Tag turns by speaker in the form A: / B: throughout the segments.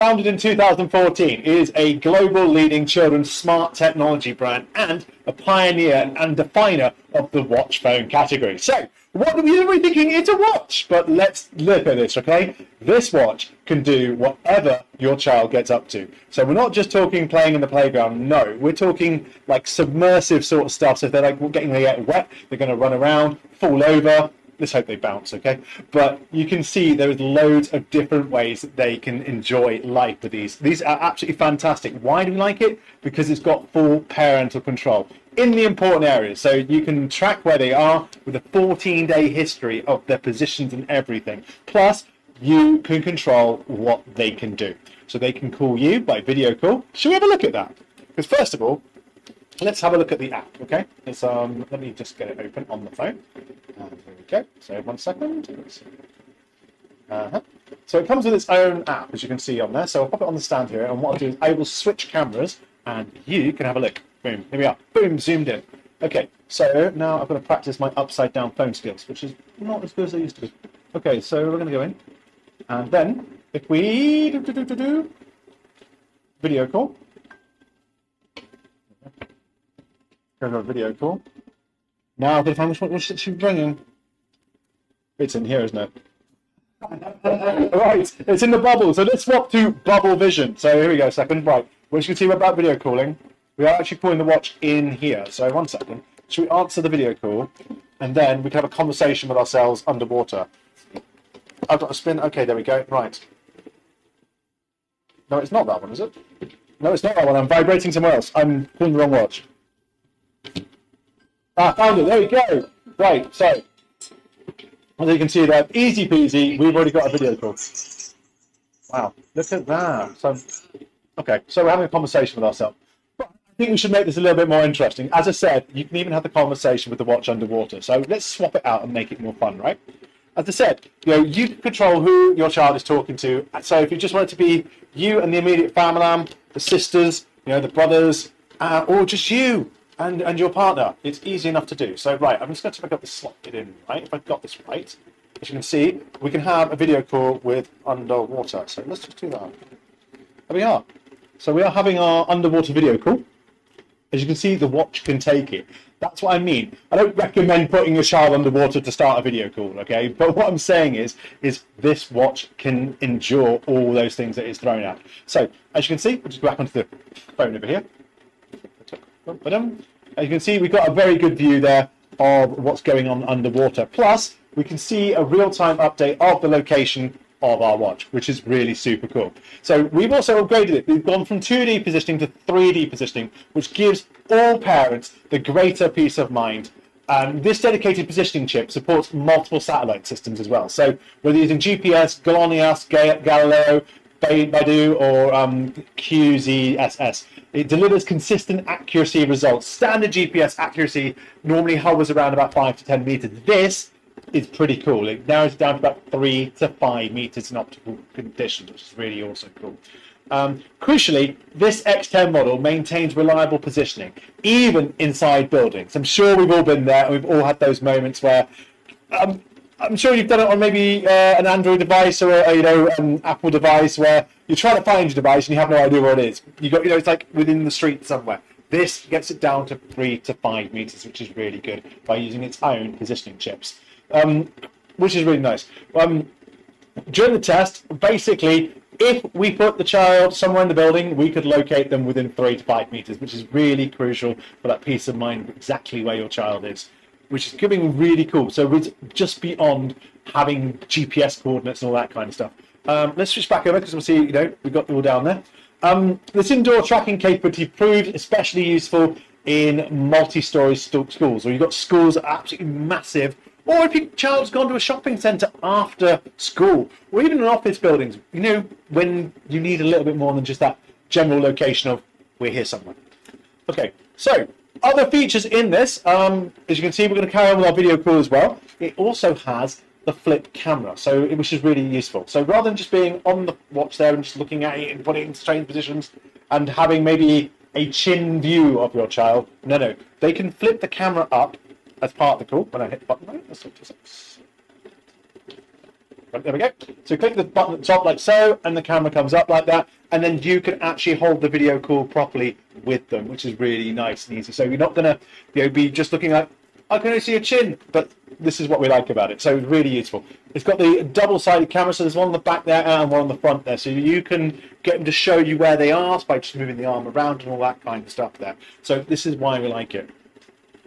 A: Founded in 2014, it is a global leading children's smart technology brand and a pioneer and definer of the watch phone category. So, what are we thinking? It's a watch, but let's look at this, okay? This watch can do whatever your child gets up to. So we're not just talking playing in the playground, no. We're talking like submersive sort of stuff. So if they're like getting wet, they're going to run around, fall over. Let's hope they bounce, okay? But you can see there's loads of different ways that they can enjoy life with these. These are absolutely fantastic. Why do we like it? Because it's got full parental control in the important areas. So you can track where they are with a 14-day history of their positions and everything. Plus, you can control what they can do. So they can call you by video call. Should we have a look at that? Because first of all, let's have a look at the app, okay? It's, let me just get it open on the phone. There we go. So 1 second. So it comes with its own app, as you can see on there. So I'll pop it on the stand here, and what I'll do is I will switch cameras, and you can have a look. Boom, here we are. Boom, zoomed in. Okay, so now I've got to practice my upside down phone skills, which is not as good as they used to be. Okay, so we're going to go in, and then if we video call, go to a video call. Now I've got to find which she's bringing. It's in here, isn't it? Right, it's in the bubble. So let's swap to bubble vision. So here we go, a second. Right, as you can see about video calling, we are actually pulling the watch in here. So 1 second. Should we answer the video call? And then we can have a conversation with ourselves underwater. I've got a spin. Okay, there we go. Right. No, it's not that one, is it? No, it's not that one. I'm vibrating somewhere else. I'm pulling the wrong watch. Ah, found it. There we go. Right, so as you can see there, easy peasy. We've already got a video call. Wow, look at that. So, okay, so we're having a conversation with ourselves. But I think we should make this a little bit more interesting. As I said, you can even have the conversation with the watch underwater. So let's swap it out and make it more fun, right? As I said, you can control who your child is talking to. So if you just want it to be you and the immediate family, the sisters, the brothers, or just you and your partner, it's easy enough to do. So, right, I'm just going to pick up the slot it in, right? If I've got this right, as you can see, we can have a video call with underwater. So let's just do that. There we are. So we are having our underwater video call. As you can see, the watch can take it. That's what I mean. I don't recommend putting your child underwater to start a video call, okay? But what I'm saying is this watch can endure all those things that it's thrown at. So, as you can see, we'll just go back onto the phone over here. As you can see, we've got a very good view there of what's going on underwater. Plus, we can see a real-time update of the location of our watch, which is really super cool. So we've also upgraded it. We've gone from 2D positioning to 3D positioning, which gives all parents the greater peace of mind. This dedicated positioning chip supports multiple satellite systems as well. So whether using GPS, GLONASS, Galileo, Baidu, or QZSS, it delivers consistent accuracy results. Standard GPS accuracy normally hovers around about 5 to 10 meters. This is pretty cool. It narrows it down to about 3 to 5 meters in optical conditions, which is really also cool. Crucially, this X10 model maintains reliable positioning, even inside buildings. I'm sure we've all been there, and we've all had those moments where I'm sure you've done it on maybe an Android device or an Apple device where you're trying to find your device and you have no idea where it is. It's like within the street somewhere. This gets it down to 3 to 5 meters, which is really good by using its own positioning chips, which is really nice. During the test, basically, if we put the child somewhere in the building, we could locate them within 3 to 5 meters, which is really crucial for that peace of mind, exactly where your child is, which is becoming really cool. So we're just beyond having GPS coordinates and all that kind of stuff. Let's switch back over because we'll see, we've got it all down there. This indoor tracking capability proved especially useful in multi-story schools, where you've got schools that are absolutely massive, or if your child's gone to a shopping centre after school, or even in office buildings, when you need a little bit more than just that general location of, we're here somewhere. Okay, so other features in this, as you can see, we're going to carry on with our video call as well. It also has the flip camera, which is really useful. So rather than just being on the watch there and just looking at it and putting it in strange positions and having maybe a chin view of your child, no, they can flip the camera up as part of the call. When I hit the button, right? Let's look this up. There we go. So click the button at the top like so, and the camera comes up like that, and then you can actually hold the video call properly with them, which is really nice and easy. So you're not going to be just looking like, I can only see a chin, but this is what we like about it. So it's really useful. It's got the double-sided camera, so there's one on the back there and one on the front there. So you can get them to show you where they are by just moving the arm around and all that kind of stuff there. So this is why we like it.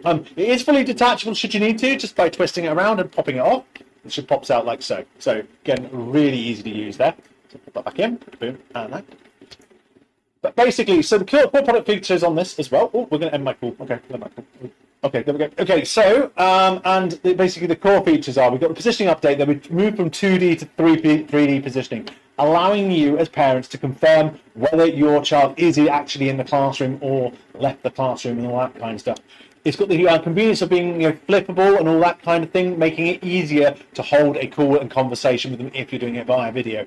A: It is fully detachable should you need to, just by twisting it around and popping it off. It just pops out like so. So again, really easy to use there. So put that back in, boom, and that. But basically, so the core product features on this as well. Oh, we're going to end my call. Okay, end my call. Okay, there we go. Okay, so, basically the core features are, we've got the positioning update that we moved from 2D to 3D positioning, allowing you as parents to confirm whether your child is actually in the classroom or left the classroom and all that kind of stuff. It's got the convenience of being flippable and all that kind of thing, making it easier to hold a call and conversation with them if you're doing it via video.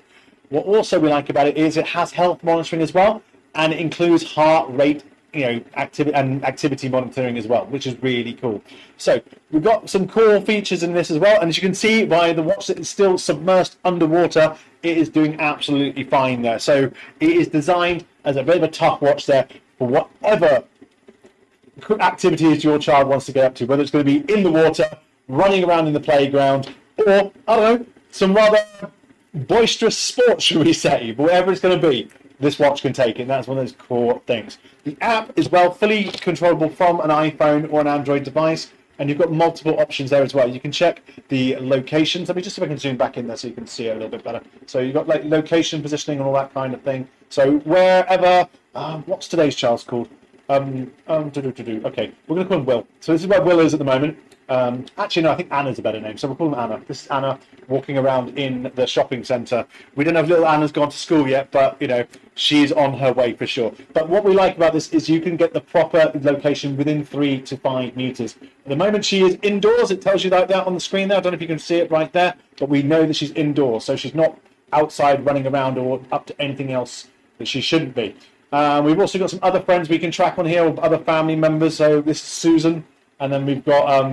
A: What also we like about it is it has health monitoring as well, and it includes heart rate activity monitoring as well, which is really cool. So we've got some core features in this as well, and as you can see by the watch that is still submersed underwater, it is doing absolutely fine there. So it is designed as a bit of a tough watch there for whatever activities your child wants to get up to, whether it's going to be in the water, running around in the playground, or I don't know, some rather boisterous sports, should we say, but whatever it's going to be, this watch can take it. That's one of those core things. The app is fully controllable from an iPhone or an Android device, and you've got multiple options there as well. You can check the locations. Let me just see if I can zoom back in there so you can see it a little bit better. So you've got like location positioning and all that kind of thing. So wherever, what's today's child's called? Okay, we're going to call him Will. So this is where Will is at the moment. Actually, no, I think Anna's a better name, so we'll call him Anna. This is Anna walking around in the shopping centre. We don't know if little Anna's gone to school yet, but, she's on her way for sure. But what we like about this is you can get the proper location within 3 to 5 metres. At the moment, she is indoors. It tells you like that on the screen there. I don't know if you can see it right there, but we know that she's indoors, so she's not outside running around or up to anything else that she shouldn't be. We've also got some other friends we can track on here, or other family members. So this is Susan. And then we've got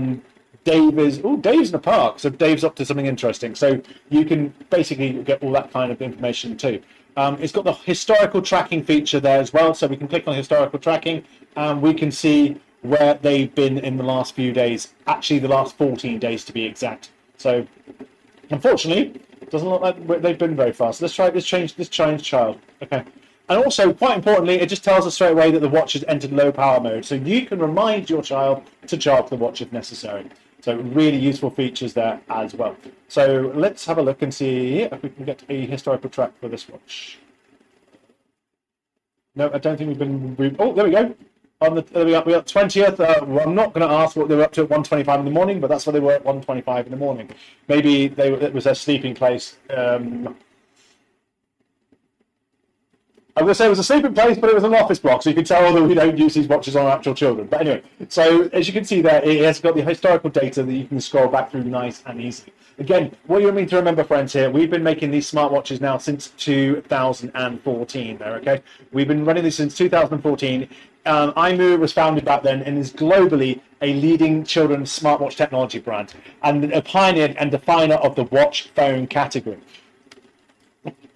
A: Dave's in the park, so Dave's up to something interesting. So you can basically get all that kind of information too. It's got the historical tracking feature there as well, so we can click on historical tracking and we can see where they've been in the last few days, actually the last 14 days to be exact. So unfortunately, it doesn't look like they've been very fast. Let's try this change child. Okay. And also, quite importantly, it just tells us straight away that the watch has entered low power mode. So you can remind your child to charge the watch if necessary. So really useful features there as well. So let's have a look and see if we can get a historical track for this watch. No, I don't think we've been... Oh, there we go. We got 20th. Well, I'm not going to ask what they were up to at 1:25 in the morning, but that's what they were at 1:25 in the morning. Maybe it was their sleeping place. I'm going to say it was a sleeping place, but it was an office block, so you can tell that we don't use these watches on actual children. But anyway, so as you can see there, it has got the historical data that you can scroll back through nice and easy. Again, what you need to remember, friends, here, we've been making these smartwatches now since 2014 there, okay? We've been running this since 2014. imoo was founded back then and is globally a leading children's smartwatch technology brand and a pioneer and definer of the watch phone category.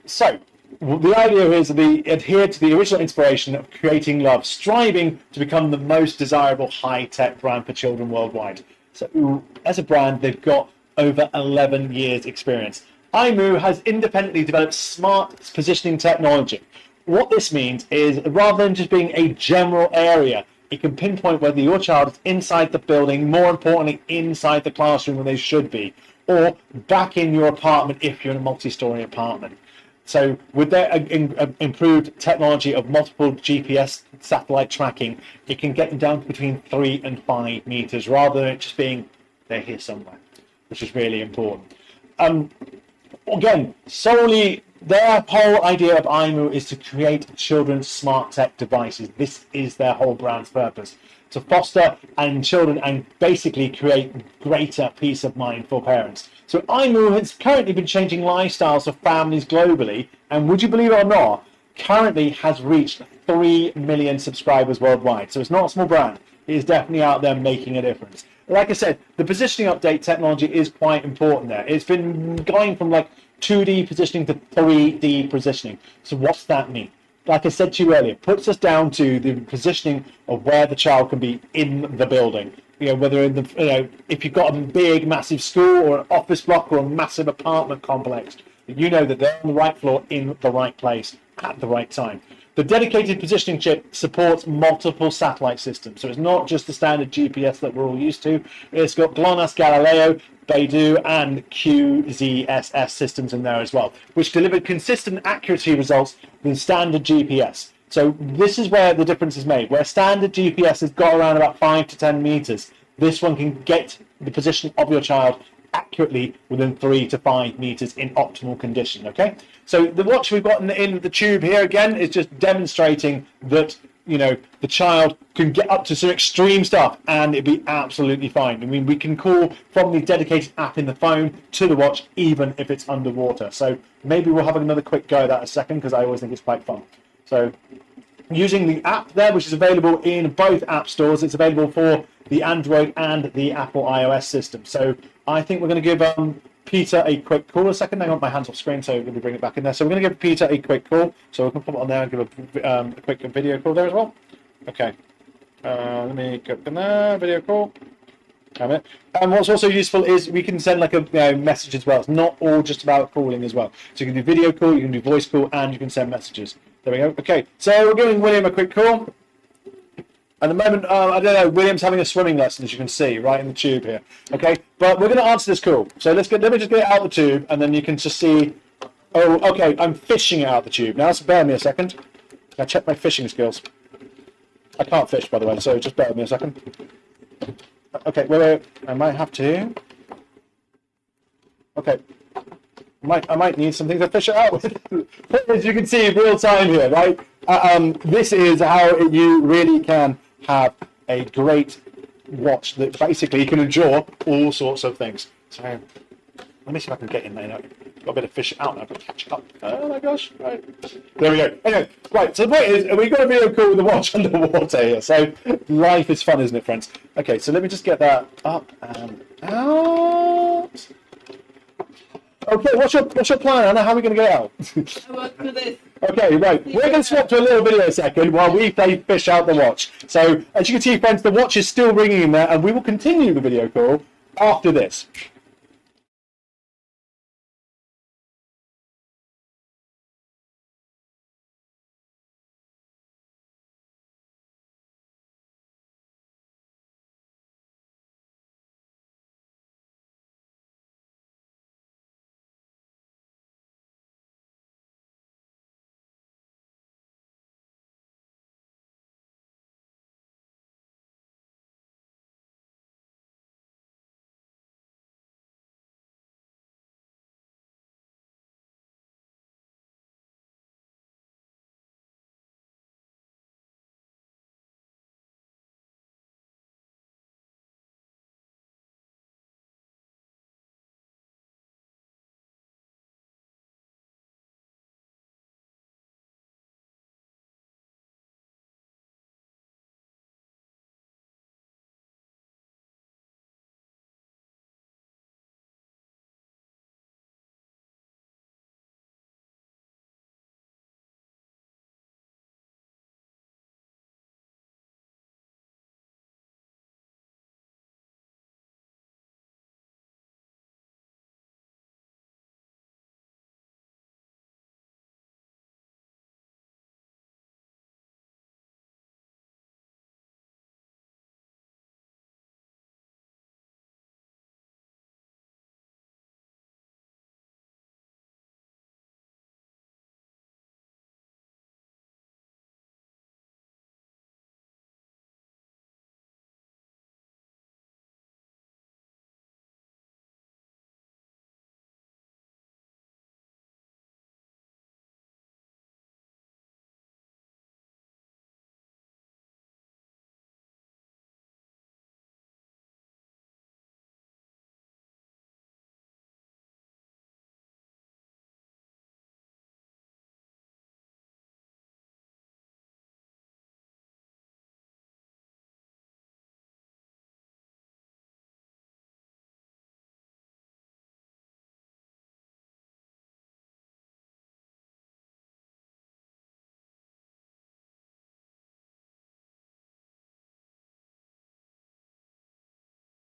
A: So, the idea is that they adhere to the original inspiration of creating love, striving to become the most desirable high-tech brand for children worldwide. So as a brand, they've got over 11 years experience. imoo has independently developed smart positioning technology. What this means is rather than just being a general area, it can pinpoint whether your child is inside the building, more importantly, inside the classroom where they should be, or back in your apartment if you're in a multi-story apartment. So with their improved technology of multiple GPS satellite tracking, it can get them down to between 3 and 5 meters rather than it just being they're here somewhere, which is really important. Again, solely their whole idea of imoo is to create children's smart tech devices. This is their whole brand's purpose, to foster children and basically create greater peace of mind for parents. So imoo has currently been changing lifestyles of families globally, and would you believe it or not, currently has reached 3 million subscribers worldwide. So it's not a small brand. It is definitely out there making a difference. Like I said, the positioning update technology is quite important there. It's been going from like 2D positioning to 3D positioning. So what's that mean? Like I said to you earlier, puts us down to the positioning of where the child can be in the building. You know, whether in the, you know, if you've got a big, massive school or an office block or a massive apartment complex, you know that they're on the right floor in the right place at the right time. The dedicated positioning chip supports multiple satellite systems. So it's not just the standard GPS that we're all used to. It's got GLONASS, Galileo, Beidou, and QZSS systems in there as well, which deliver consistent accuracy results with standard GPS. So this is where the difference is made. Where standard GPS has got around about 5 to 10 meters, this one can get the position of your child accurately within 3 to 5 meters in optimal condition. Okay, so the watch we've got in the tube here again is just demonstrating that, you know, the child can get up to some extreme stuff and it'd be absolutely fine. I mean, we can call from the dedicated app in the phone to the watch even if it's underwater. So maybe we'll have another quick go at that in a second, because I always think it's quite fun. So using the app there, which is available in both app stores, it's available for the Android and the Apple iOS system. So I think we're going to give Peter a quick call. A second, hang on, my hand's off screen, so we're going to bring it back in there. So we're going to give Peter a quick call. So we can put it on there and give a quick video call there as well. Okay. Let me go in there, video call. And what's also useful is we can send like a message as well. It's not all just about calling as well. So you can do video call, you can do voice call, and you can send messages. There we go. Okay, so we're giving William a quick call. At the moment, I don't know, William's having a swimming lesson, as you can see, right in the tube here. Okay, but we're going to answer this call. So let me just get it out of the tube, and then you can just see. Oh, okay, I'm fishing it out of the tube now. So bear me a second. I check my fishing skills. I can't fish, by the way, so just bear with me a second. Okay, wait. I might have to. Okay. I might need something to fish it out with. As you can see, real time here, right? This is how you really can have a great watch that basically can endure all sorts of things. So let me see if I can get in there. Got a bit of fish out now, but catch up. Oh my gosh! Right, there we go. Okay, right. So the point is, we've got a video call with the watch underwater here. So life is fun, isn't it, friends? Okay, so let me just get that up and out. Okay, what's your plan, Anna? How are we going to get out?
B: I work for this.
A: Okay, right. We're going to swap to a little video a second while we play fish out the watch. So, as you can see, friends, the watch is still ringing in there, and we will continue the video call after this.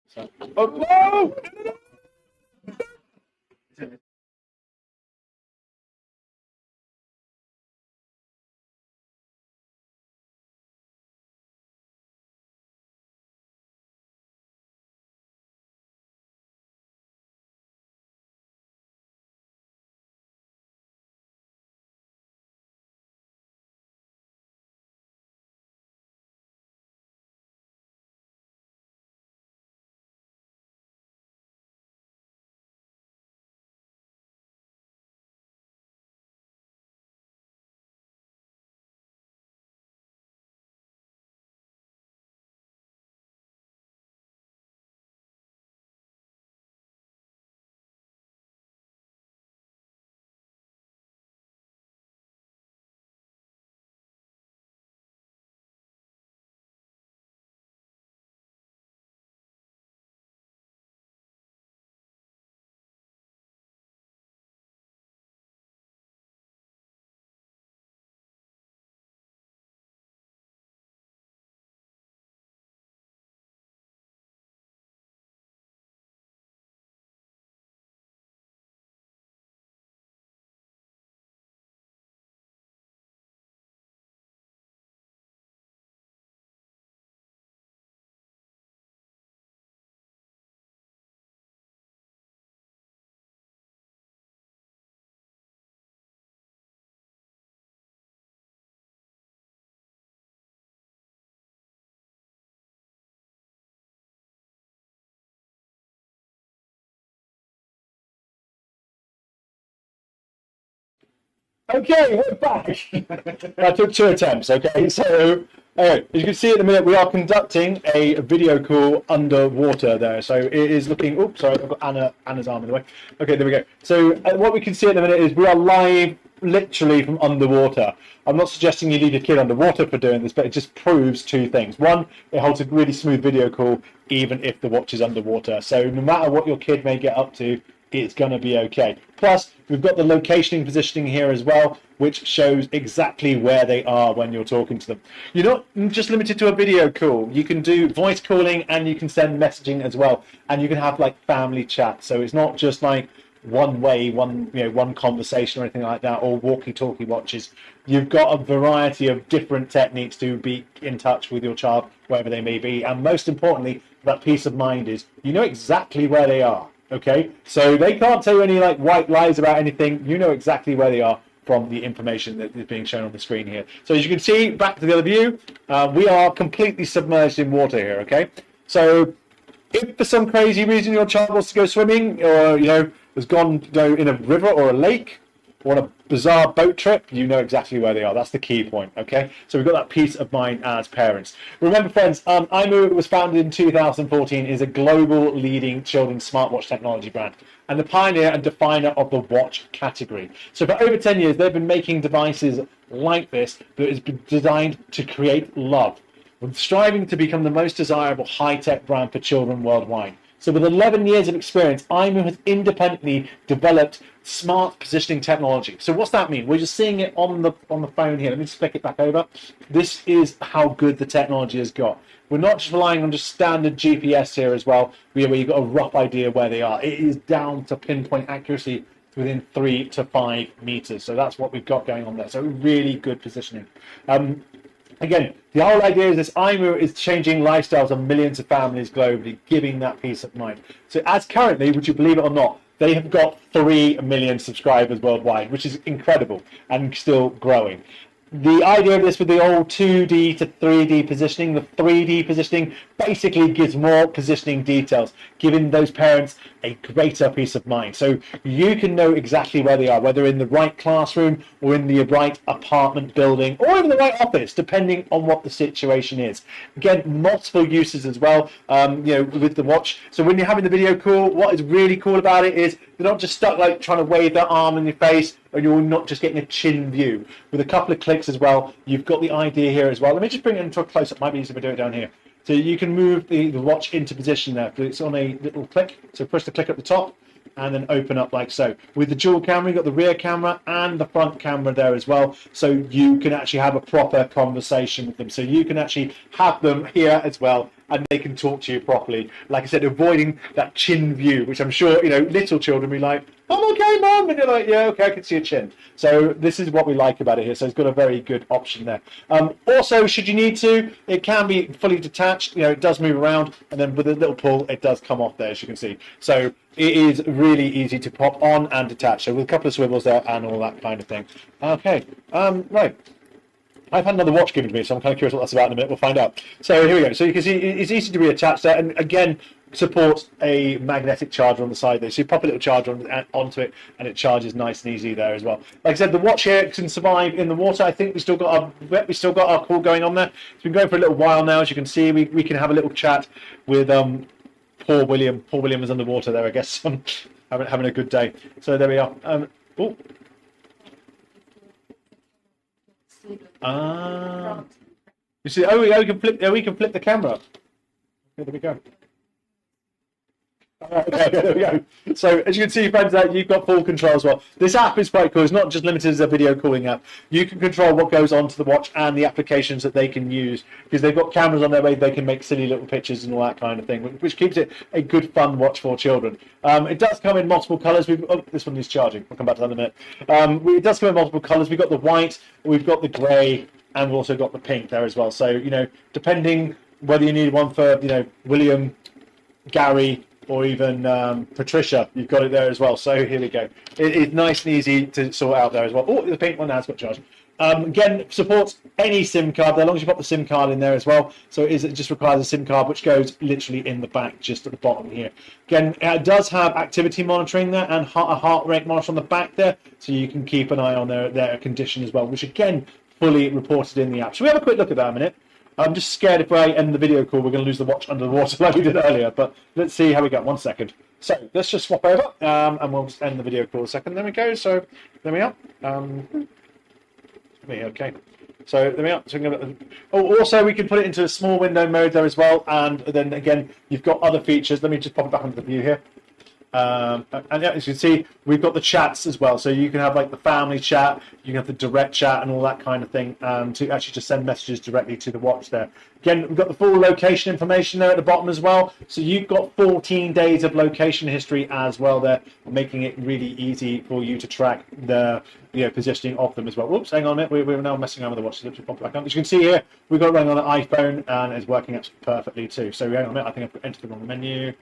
A: So, oh, no! Okay, we're back. I took 2 attempts, okay? So, as you can see at the minute, we are conducting a video call underwater there. So it is looking, oops, sorry, I've got Anna's arm in the way. Okay, there we go. So what we can see at the minute is we are live literally from underwater. I'm not suggesting you leave your kid underwater for doing this, but it just proves 2 things. One, it holds a really smooth video call, even if the watch is underwater. So no matter what your kid may get up to, it's going to be okay. Plus, we've got the locationing positioning here as well, which shows exactly where they are when you're talking to them. You're not just limited to a video call. You can do voice calling and you can send messaging as well. And you can have like family chat. So it's not just like one way, one conversation or anything like that, or walkie-talkie watches. You've got a variety of different techniques to be in touch with your child, wherever they may be. And most importantly, that peace of mind is you know exactly where they are. Okay, so they can't tell you any like white lies about anything. You know exactly where they are from the information that is being shown on the screen here. So as you can see, back to the other view, we are completely submerged in water here. Okay, so if for some crazy reason your child wants to go swimming, or has gone in a river or a lake, or on a bizarre boat trip, you know exactly where they are. That's the key point, okay? So we've got that peace of mind as parents. Remember, friends, imoo was founded in 2014, is a global leading children's smartwatch technology brand and the pioneer and definer of the watch category. So for over 10 years, they've been making devices like this that has been designed to create love, striving to become the most desirable high-tech brand for children worldwide. So with 11 years of experience, imoo has independently developed smart positioning technology. So what's that mean? We're just seeing it on the phone here. Let me just flick it back over. This is how good the technology has got. We're not just relying on just standard GPS here as well, where you've got a rough idea where they are. It is down to pinpoint accuracy within 3 to 5 meters. So that's what we've got going on there. So really good positioning. Again, the whole idea is this imoo is changing lifestyles of millions of families globally, giving that peace of mind. So as currently, would you believe it or not, they have got 3 million subscribers worldwide, which is incredible and still growing. The idea of this with the old 2D to 3D positioning, the 3D positioning basically gives more positioning details, giving those parents a greater peace of mind. So you can know exactly where they are, whether in the right classroom or in the right apartment building or even the right office, depending on what the situation is. Again, multiple uses as well, with the watch. So when you're having the video call, what is really cool about it is they're not just stuck like trying to wave their arm in your face, and you're not just getting a chin view. With a couple of clicks as well, you've got the idea here as well. Let me just bring it into a close-up. Might be easier if I do it down here. So you can move the watch into position there. It's on a little click. So push the click at the top and then open up like so. With the dual camera, you've got the rear camera and the front camera there as well. So you can actually have a proper conversation with them. So you can actually have them here as well and they can talk to you properly. Like I said, avoiding that chin view, which I'm sure, you know, little children be like, I'm okay, Mum, and you're like, yeah, okay, I can see a chin. So this is what we like about it here. So it's got a very good option there. Also, should you need to, it can be fully detached. You know, it does move around, and then with a little pull, it does come off there, as you can see. So it is really easy to pop on and detach. So with a couple of swivels there and all that kind of thing. Okay, right. I've had another watch given to me, so I'm kind of curious what that's about in a minute. We'll find out. So here we go. So you can see it's easy to reattach there, and again, supports a magnetic charger on the side there. So you pop a little charger onto it, and it charges nice and easy there as well. Like I said, the watch here can survive in the water. I think we still got our call going on there. It's been going for a little while now. As you can see, we can have a little chat with poor William. Poor William is underwater there, I guess, having a good day. So there we are. Oh. You see, we can flip the camera. Okay, there we go. Okay, there we go. So as you can see, friends, you've got full control as well. This app is quite cool. It's not just limited as a video calling app. You can control what goes onto the watch and the applications that they can use, because they've got cameras on their way. They can make silly little pictures and all that kind of thing, which keeps it a good fun watch for children. It does come in multiple colours. This one needs charging. We'll come back to that in a minute. It does come in multiple colours. We've got the white, we've got the grey, and we've also got the pink there as well. So, you know, depending whether you need one for, you know, William, Gary, or even Patricia, you've got it there as well. So here we go. It's nice and easy to sort out there as well. Oh, the pink one now has got charge. Again, supports any SIM card, as long as you've got the SIM card in there as well. So it just requires a SIM card, which goes literally in the back, just at the bottom here. Again, it does have activity monitoring there and a heart rate monitor on the back there, so you can keep an eye on their condition as well, which again, fully reported in the app. So we have a quick look at that in a minute. I'm just scared if I end the video call, we're going to lose the watch under the water like we did earlier. But let's see how we go. 1 second. So let's just swap over, and we'll just end the video call a second. There we go. So there we are. Okay. So there we are. So also, we can put it into a small window mode there as well. And then again, you've got other features. Let me just pop it back onto the view here. And yeah, as you can see, we've got the chats as well, so you can have like the family chat, you can have the direct chat and all that kind of thing, to actually just send messages directly to the watch there. Again, we've got the full location information there at the bottom as well, so you've got 14 days of location history as well there, making it really easy for you to track the positioning of them as well. Whoops, hang on a minute, we're now messing around with the watch. So pop it back on. As you can see here, we've got it running on an iPhone, and it's working absolutely perfectly too. So hang on a minute, I think I've entered the wrong menu.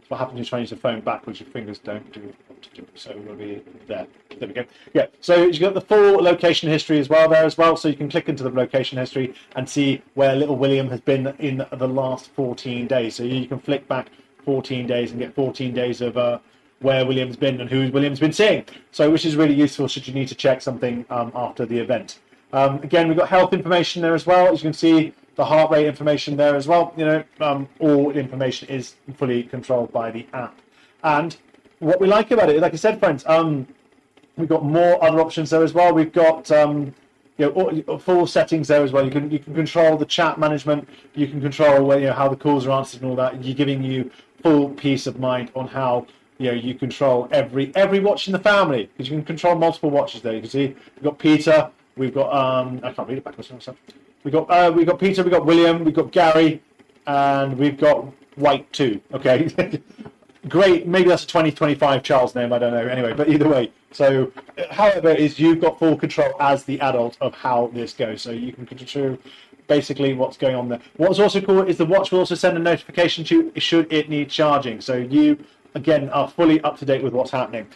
A: What happens when you try to use the phone backwards? Your fingers don't do what to do. So we'll be there. There we go. Yeah. So you've got the full location history as well there as well. So you can click into the location history and see where little William has been in the last 14 days. So you can flick back 14 days and get 14 days of where William's been and who William's been seeing. So which is really useful should you need to check something after the event. Again, we've got health information there as well. As you can see, the heart rate information there as well. All information is fully controlled by the app. And what we like about it, like I said, friends, we've got more other options there as well. We've got full settings there as well. You can control the chat management. You can control how the calls are answered and all that. You're giving you full peace of mind on how you control every watch in the family, because you can control multiple watches there. You can see we've got Peter. We've got I can't read it backwards myself. We've got Peter, we've got William, we've got Gary, and we've got White too. Okay, great. Maybe that's a 2025 child's name. I don't know. Anyway, but either way. So, however, you've got full control as the adult of how this goes. So you can control basically what's going on there. What's also cool is the watch will also send a notification to you should it need charging. So you again are fully up to date with what's happening.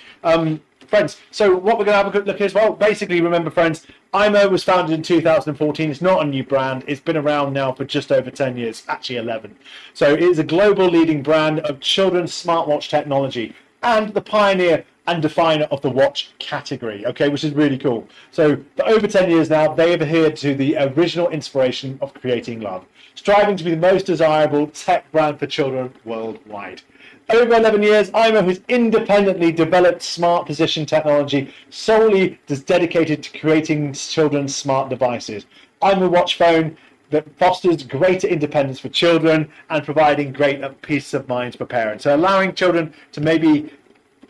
A: Friends, so what we're going to have a quick look at as well. Basically, remember, friends, imoo was founded in 2014. It's not a new brand. It's been around now for just over 10 years, actually 11. So it is a global leading brand of children's smartwatch technology and the pioneer and definer of the watch category, okay, which is really cool. So for over 10 years now, they have adhered to the original inspiration of creating love, striving to be the most desirable tech brand for children worldwide. Over 11 years, imoo has independently developed smart position technology solely dedicated to creating children's smart devices. imoo watch phone that fosters greater independence for children and providing greater peace of mind for parents. So allowing children to maybe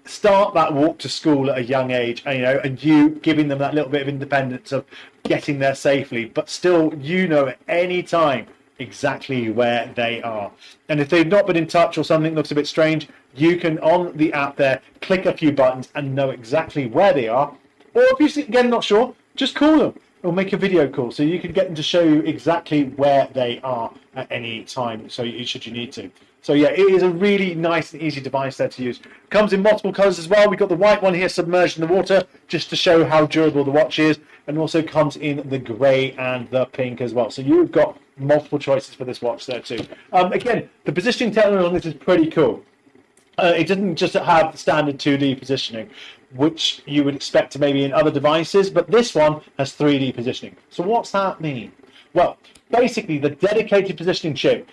A: start that walk to school at a young age, and you giving them that little bit of independence of getting there safely, but still, at any time, exactly where they are. And if they've not been in touch or something looks a bit strange, you can, on the app there, click a few buttons and know exactly where they are. Or if you're again not sure, just call them or make a video call so you can get them to show you exactly where they are at any time, so should you need to. So yeah, it is a really nice and easy device there to use. Comes in multiple colors as well. We've got the white one here submerged in the water just to show how durable the watch is, and also comes in the grey and the pink as well. So you've got multiple choices for this watch there too. Again, the positioning technology on this is pretty cool. It doesn't just have the standard 2D positioning, which you would expect maybe in other devices, but this one has 3D positioning. So what's that mean? Well, basically the dedicated positioning chip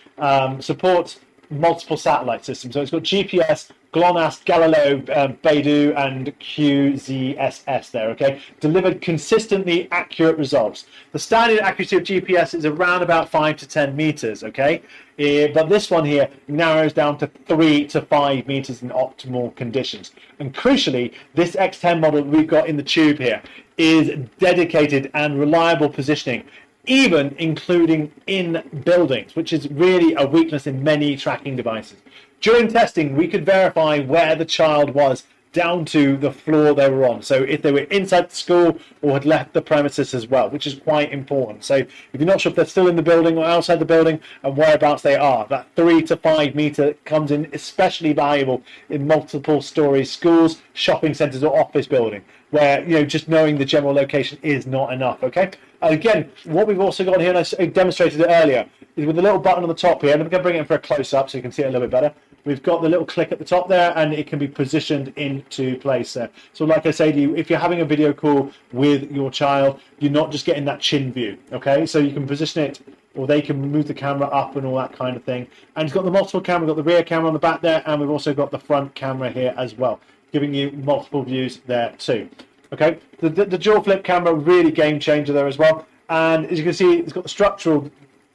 A: supports multiple satellite systems. So it's got GPS, GLONASS, Galileo, Beidou, and QZSS there, okay? Delivered consistently accurate results. The standard accuracy of GPS is around about 5 to 10 meters, okay? But this one here narrows down to 3 to 5 meters in optimal conditions. And crucially, this X10 model we've got in the tube here is dedicated and reliable positioning, even including in buildings, which is really a weakness in many tracking devices. During testing, we could verify where the child was down to the floor they were on. So if they were inside the school or had left the premises as well, which is quite important. So if you're not sure if they're still in the building or outside the building and whereabouts they are, that 3 to 5 meter comes in especially valuable in multiple story schools, shopping centers or office building, where, you know, just knowing the general location is not enough, okay? Again, what we've also got here, and I demonstrated it earlier, is with the little button on the top here, and I'm going to bring it in for a close-up so you can see it a little bit better. We've got the little click at the top there, and it can be positioned into place there. So like I say to you, if you're having a video call with your child, you're not just getting that chin view, okay? So you can position it, or they can move the camera up and all that kind of thing. And it's got the multiple camera, we've got the rear camera on the back there, and we've also got the front camera here as well, giving you multiple views there too. Okay, the dual flip camera, really game changer there as well. And as you can see, it's got the structural,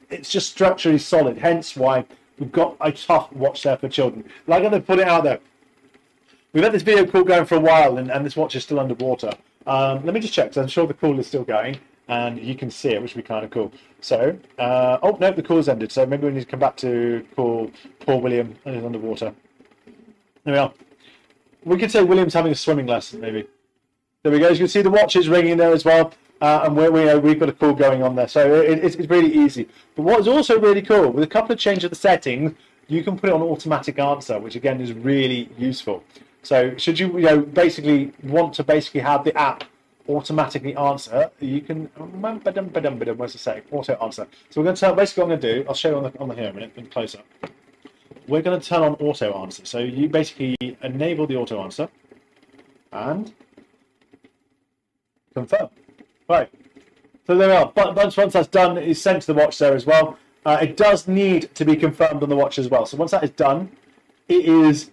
A: it's just structurally solid, hence why we've got a tough watch there for children. Like I'm going to put it out there. We've had this video call going for a while, and this watch is still underwater. Let me just check, because I'm sure the call is still going, and you can see it, which would be kind of cool. So, oh no, the call's ended, so maybe we need to come back to call Paul William, and he's underwater. There we are. We could say William's having a swimming lesson, maybe. There we go. As you can see, the watch is ringing there as well, and we've got a call going on there. So it's really easy. But what is also really cool, with a couple of changes of the settings, you can put it on automatic answer, which again is really useful. So should you, basically want to have the app automatically answer, you can, where's the setting? Auto answer. So we're going to tell, basically what I'm going to do, I'll show you on the here in a minute, in close up. We're going to turn on auto answer. So you basically enable the auto answer and confirm. Right. So there we are. But once that's done, it's sent to the watch there as well. It does need to be confirmed on the watch as well. So once that is done, it is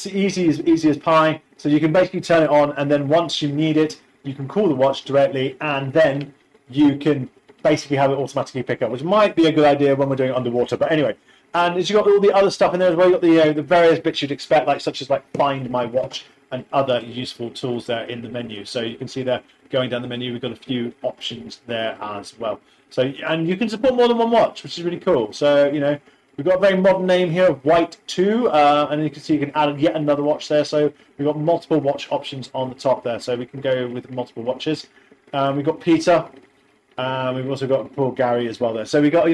A: easy as pie. So you can basically turn it on, and then once you need it, you can call the watch directly, and then you can basically have it automatically pick up, which might be a good idea when we're doing it underwater. But anyway, and as you've got all the other stuff in there as well, you've got the various bits you'd expect, such as Find My Watch and other useful tools there in the menu. So you can see there, going down the menu, we've got a few options there as well. So, and you can support more than one watch, which is really cool. So, we've got a very modern name here of White 2, and you can see you can add yet another watch there. So we've got multiple watch options on the top there. So we can go with multiple watches. We've got Peter. We've also got poor Gary as well there. So we've got,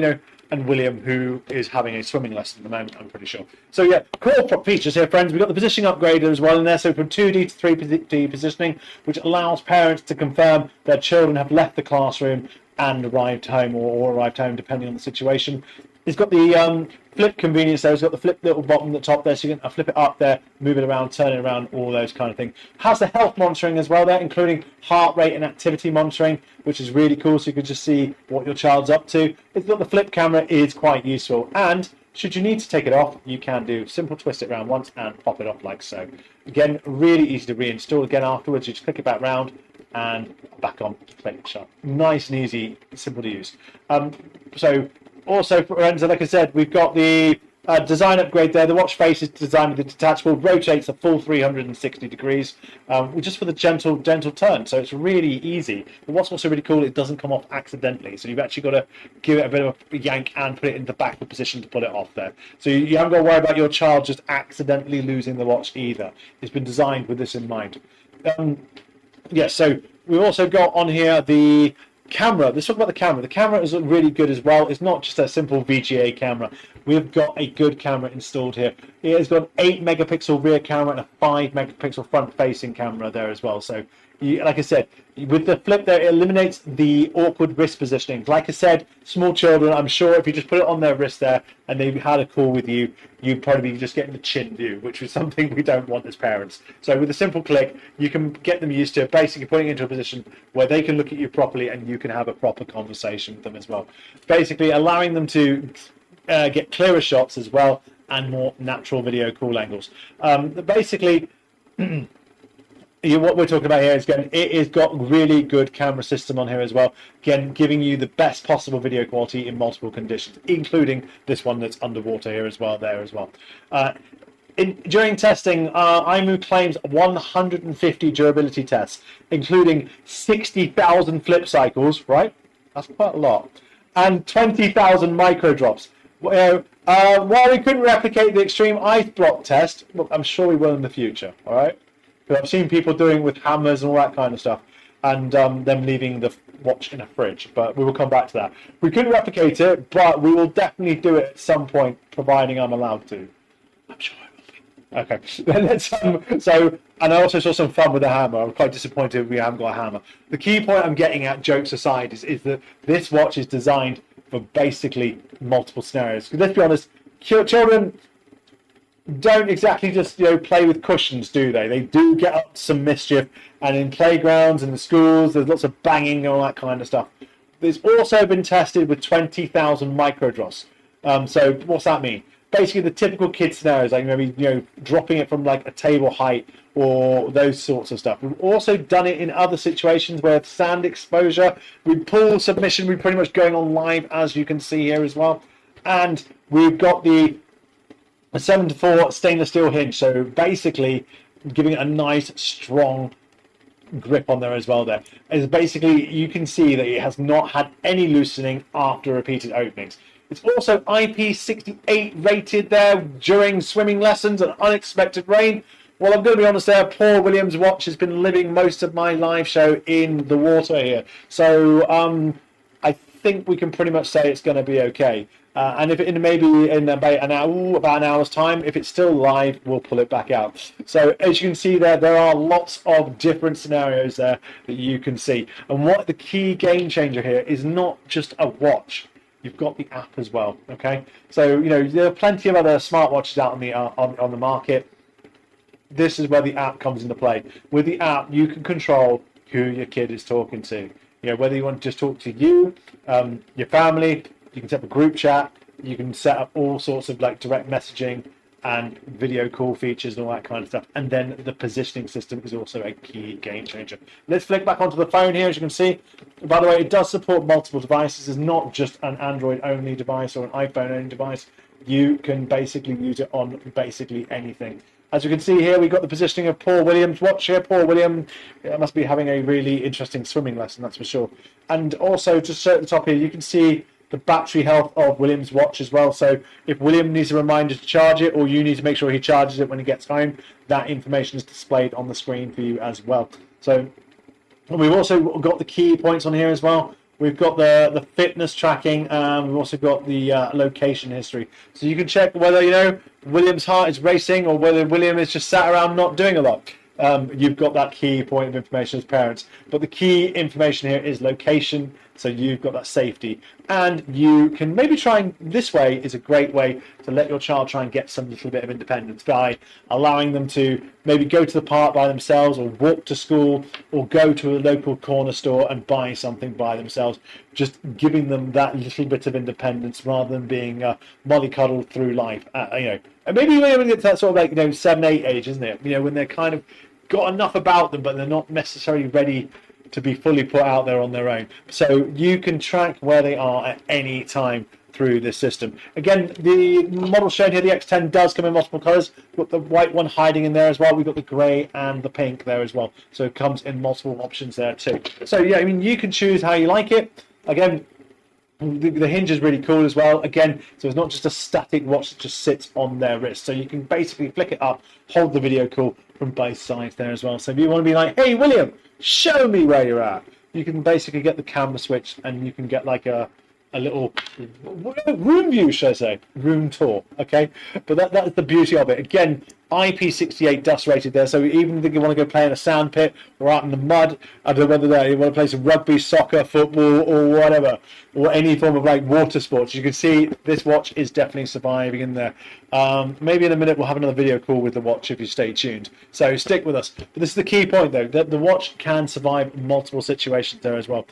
A: and William, who is having a swimming lesson at the moment, I'm pretty sure. So yeah, cool features here, friends. We've got the positioning upgrader as well in there. So from 2D to 3D positioning, which allows parents to confirm their children have left the classroom and arrived home, or arrived home, depending on the situation. It's got the flip convenience there. It's got the flip little button at the top there, so you can flip it up there, move it around, turn it around, all those kind of things. Has the health monitoring as well there, including heart rate and activity monitoring, which is really cool, so you can just see what your child's up to. It's got the flip camera, is quite useful, and should you need to take it off, you can do simple twist it around once and pop it off like so. Again, really easy to reinstall again afterwards. You just click it back round and back on, click shut. Nice and easy, simple to use. So also, friends, like I said, we've got the Design upgrade there. The watch face is designed with a detachable, rotates a full 360 degrees, just for the gentle turn. So it's really easy. But what's also really cool, it doesn't come off accidentally. So you've actually got to give it a bit of a yank and put it in the backward position to pull it off there. So you haven't got to worry about your child just accidentally losing the watch either. It's been designed with this in mind. Yeah, so we've also got on here the camera. Let's talk about the camera. The camera is really good as well. It's not just a simple VGA camera. We've got a good camera installed here. It has got an 8 megapixel rear camera and a 5 megapixel front facing camera there as well. So like I said, with the flip there, it eliminates the awkward wrist positioning. Like I said, small children, I'm sure if you just put it on their wrist there and they had a call with you, you'd probably be just getting the chin view, which is something we don't want as parents. So with a simple click, you can get them used to basically putting it into a position where they can look at you properly and you can have a proper conversation with them as well. Basically allowing them to get clearer shots as well and more natural video call angles. Basically, what we're talking about here is, again, it has got really good camera system on here as well. Again, giving you the best possible video quality in multiple conditions, including this one that's underwater here as well, there as well. During testing, imoo claims 150 durability tests, including 60,000 flip cycles, right? That's quite a lot. And 20,000 micro drops. While we couldn't replicate the extreme ice block test, look, I'm sure we will in the future, all right? Because I've seen people doing with hammers and all that kind of stuff, and them leaving the watch in a fridge, but we will come back to that. We couldn't replicate it, but we will definitely do it at some point, providing I'm allowed to. I'm sure I will be. Okay, so, and I also saw some fun with the hammer. I'm quite disappointed we haven't got a hammer. The key point I'm getting at, jokes aside, is that this watch is designed for basically multiple scenarios. Let's be honest, children don't exactly just play with cushions, do they? They do get up to some mischief, and in playgrounds and the schools, there's lots of banging and all that kind of stuff. It's also been tested with 20,000 microdrops. So what's that mean? Basically, the typical kid scenarios, like maybe dropping it from like a table height or those sorts of stuff. We've also done it in other situations where sand exposure, with pool submission, we're pretty much going on live, as you can see here as well. And we've got the 7-4 stainless steel hinge, so basically giving it a nice strong grip on there as well. There is basically, you can see that it has not had any loosening after repeated openings. It's also IP68 rated there during swimming lessons and unexpected rain. Well, I'm going to be honest there, Paul Williams' watch has been living most of my live show in the water here, so I think we can pretty much say it's going to be okay. And if it maybe in about an hour's time, if it's still live, we'll pull it back out. So as you can see there are lots of different scenarios there that you can see. And what the key game changer here is not just a watch. You've got the app as well. Okay, so there are plenty of other smartwatches out on the market. This is where the app comes into play. With the app, you can control who your kid is talking to. Whether you want to just talk to you, your family. You can set up a group chat. You can set up all sorts of like direct messaging and video call features and all that kind of stuff. And then the positioning system is also a key game changer. Let's flick back onto the phone here, as you can see. By the way, it does support multiple devices. It's not just an Android only device or an iPhone only device. You can basically use it on basically anything. As you can see here, we've got the positioning of Paul Williams' watch here. Paul William must be having a really interesting swimming lesson, that's for sure. And also, just at the top here, you can see the battery health of William's watch as well. So if William needs a reminder to charge it, or you need to make sure he charges it when he gets home, that information is displayed on the screen for you as well. So we've also got the key points on here as well. We've got the fitness tracking. We've also got the location history. So you can check whether William's heart is racing or whether William is just sat around not doing a lot. You've got that key point of information as parents. But the key information here is location, so you've got that safety. And you can maybe this way is a great way to let your child try and get some little bit of independence by allowing them to maybe go to the park by themselves, or walk to school, or go to a local corner store and buy something by themselves. Just giving them that little bit of independence rather than being mollycoddled through life. And maybe when you get to that sort of like 7, 8 age, isn't it? When they're kind of got enough about them, but they're not necessarily ready to be fully put out there on their own. So you can track where they are at any time through this system. Again, the model shown here, the X10, does come in multiple colors. We've got the white one hiding in there as well. We've got the gray and the pink there as well. So it comes in multiple options there too. So yeah, I mean, you can choose how you like it. Again, the hinge is really cool as well. Again, so it's not just a static watch that just sits on their wrist. So you can basically flick it up, hold the video call from both sides there as well. So if you want to be like, hey, William, show me where you're at, you can basically get the camera switch and you can get like a little room view, should I say, room tour. Okay, but that's the beauty of it. Again, IP68 dust rated there, so even if you want to go play in a sand pit or out in the mud, I don't know whether you want to play some rugby, soccer, football, or whatever, or any form of like water sports, you can see this watch is definitely surviving in there. Maybe in a minute we'll have another video call with the watch if you stay tuned, so stick with us. But this is the key point though, that the watch can survive multiple situations there as well.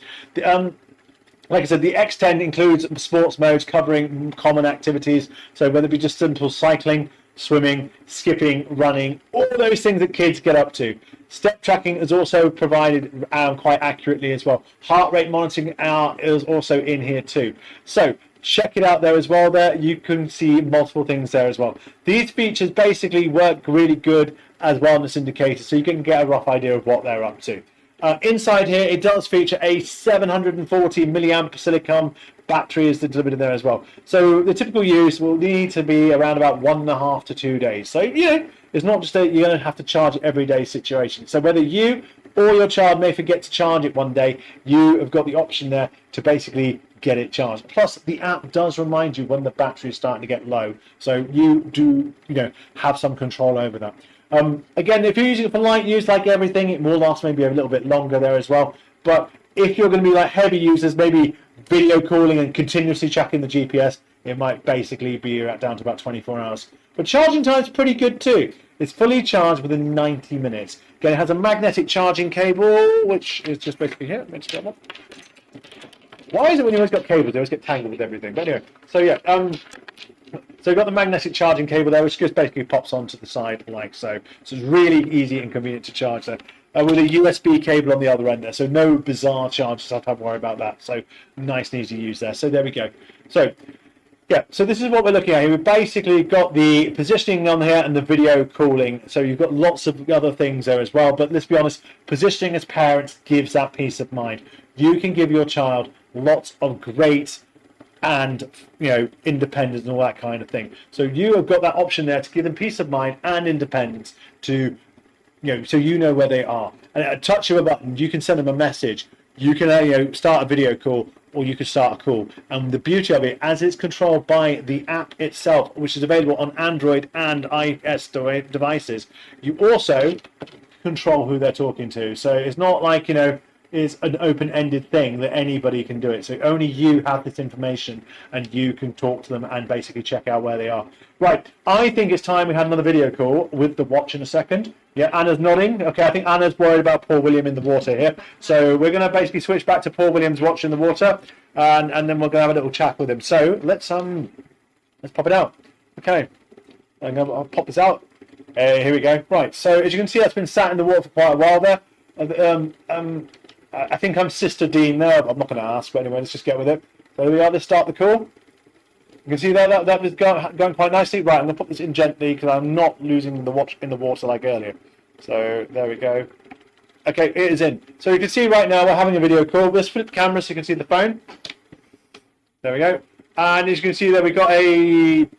A: Like I said, the X10 includes sports modes covering common activities. So whether it be just simple cycling, swimming, skipping, running, all those things that kids get up to. Step tracking is also provided quite accurately as well. Heart rate monitoring is also in here too. So check it out there as well. There you can see multiple things there as well. These features basically work really good as wellness indicators, so you can get a rough idea of what they're up to. Inside here, it does feature a 740 milliamp silicon battery is delivered in there as well. So the typical use will need to be around about 1.5 to 2 days. So, you know, it's not just that you're going to have to charge it every day situation. So whether you or your child may forget to charge it one day, you have got the option there to basically get it charged. Plus, the app does remind you when the battery is starting to get low. So you do, you know, have some control over that. Again, if you're using it for light use, like everything, it will last maybe a little bit longer there as well. But if you're going to be like heavy users, maybe video calling and continuously checking the GPS, it might basically be down to about 24 hours. But charging time is pretty good too. It's fully charged within 90 minutes. Again, it has a magnetic charging cable, which is just basically here. Let's get one. Why is it when you always got cables, they always get tangled with everything? But anyway, so yeah. So you've got the magnetic charging cable there, which just basically pops onto the side like so. So it's really easy and convenient to charge there. With a USB cable on the other end there, so no bizarre charges, I don't have to worry about that. So nice and easy to use there. So there we go. So yeah, so this is what we're looking at here. We've basically got the positioning on here and the video calling. So you've got lots of other things there as well. But let's be honest, positioning as parents gives that peace of mind. You can give your child lots of great and, you know, independence and all that kind of thing. So you have got that option there to give them peace of mind and independence to, you know, so you know where they are. And at a touch of a button, you can send them a message. You can, you know, start a video call, or you can start a call. And the beauty of it, as it's controlled by the app itself, which is available on Android and iOS devices, you also control who they're talking to. So it's not like, you know, is an open-ended thing that anybody can do it. So only you have this information and you can talk to them and basically check out where they are. Right, I think it's time we had another video call with the watch in a second. Yeah, Anna's nodding. Okay, I think Anna's worried about poor William in the water here. So we're going to basically switch back to poor William's watch in the water, and then we're going to have a little chat with him. So let's pop it out. Okay, I'll pop this out. Here we go. Right, so as you can see, that's been sat in the water for quite a while there. I think I'm Sister Dean there, but I'm not going to ask. But anyway, let's just get with it. So there we are. Let's start the call. You can see that was going quite nicely. Right, I'm going to put this in gently because I'm not losing the watch in the water like earlier. So there we go. Okay, it is in. So you can see right now we're having a video call. Let's flip the camera so you can see the phone. There we go. And as you can see there, we've got a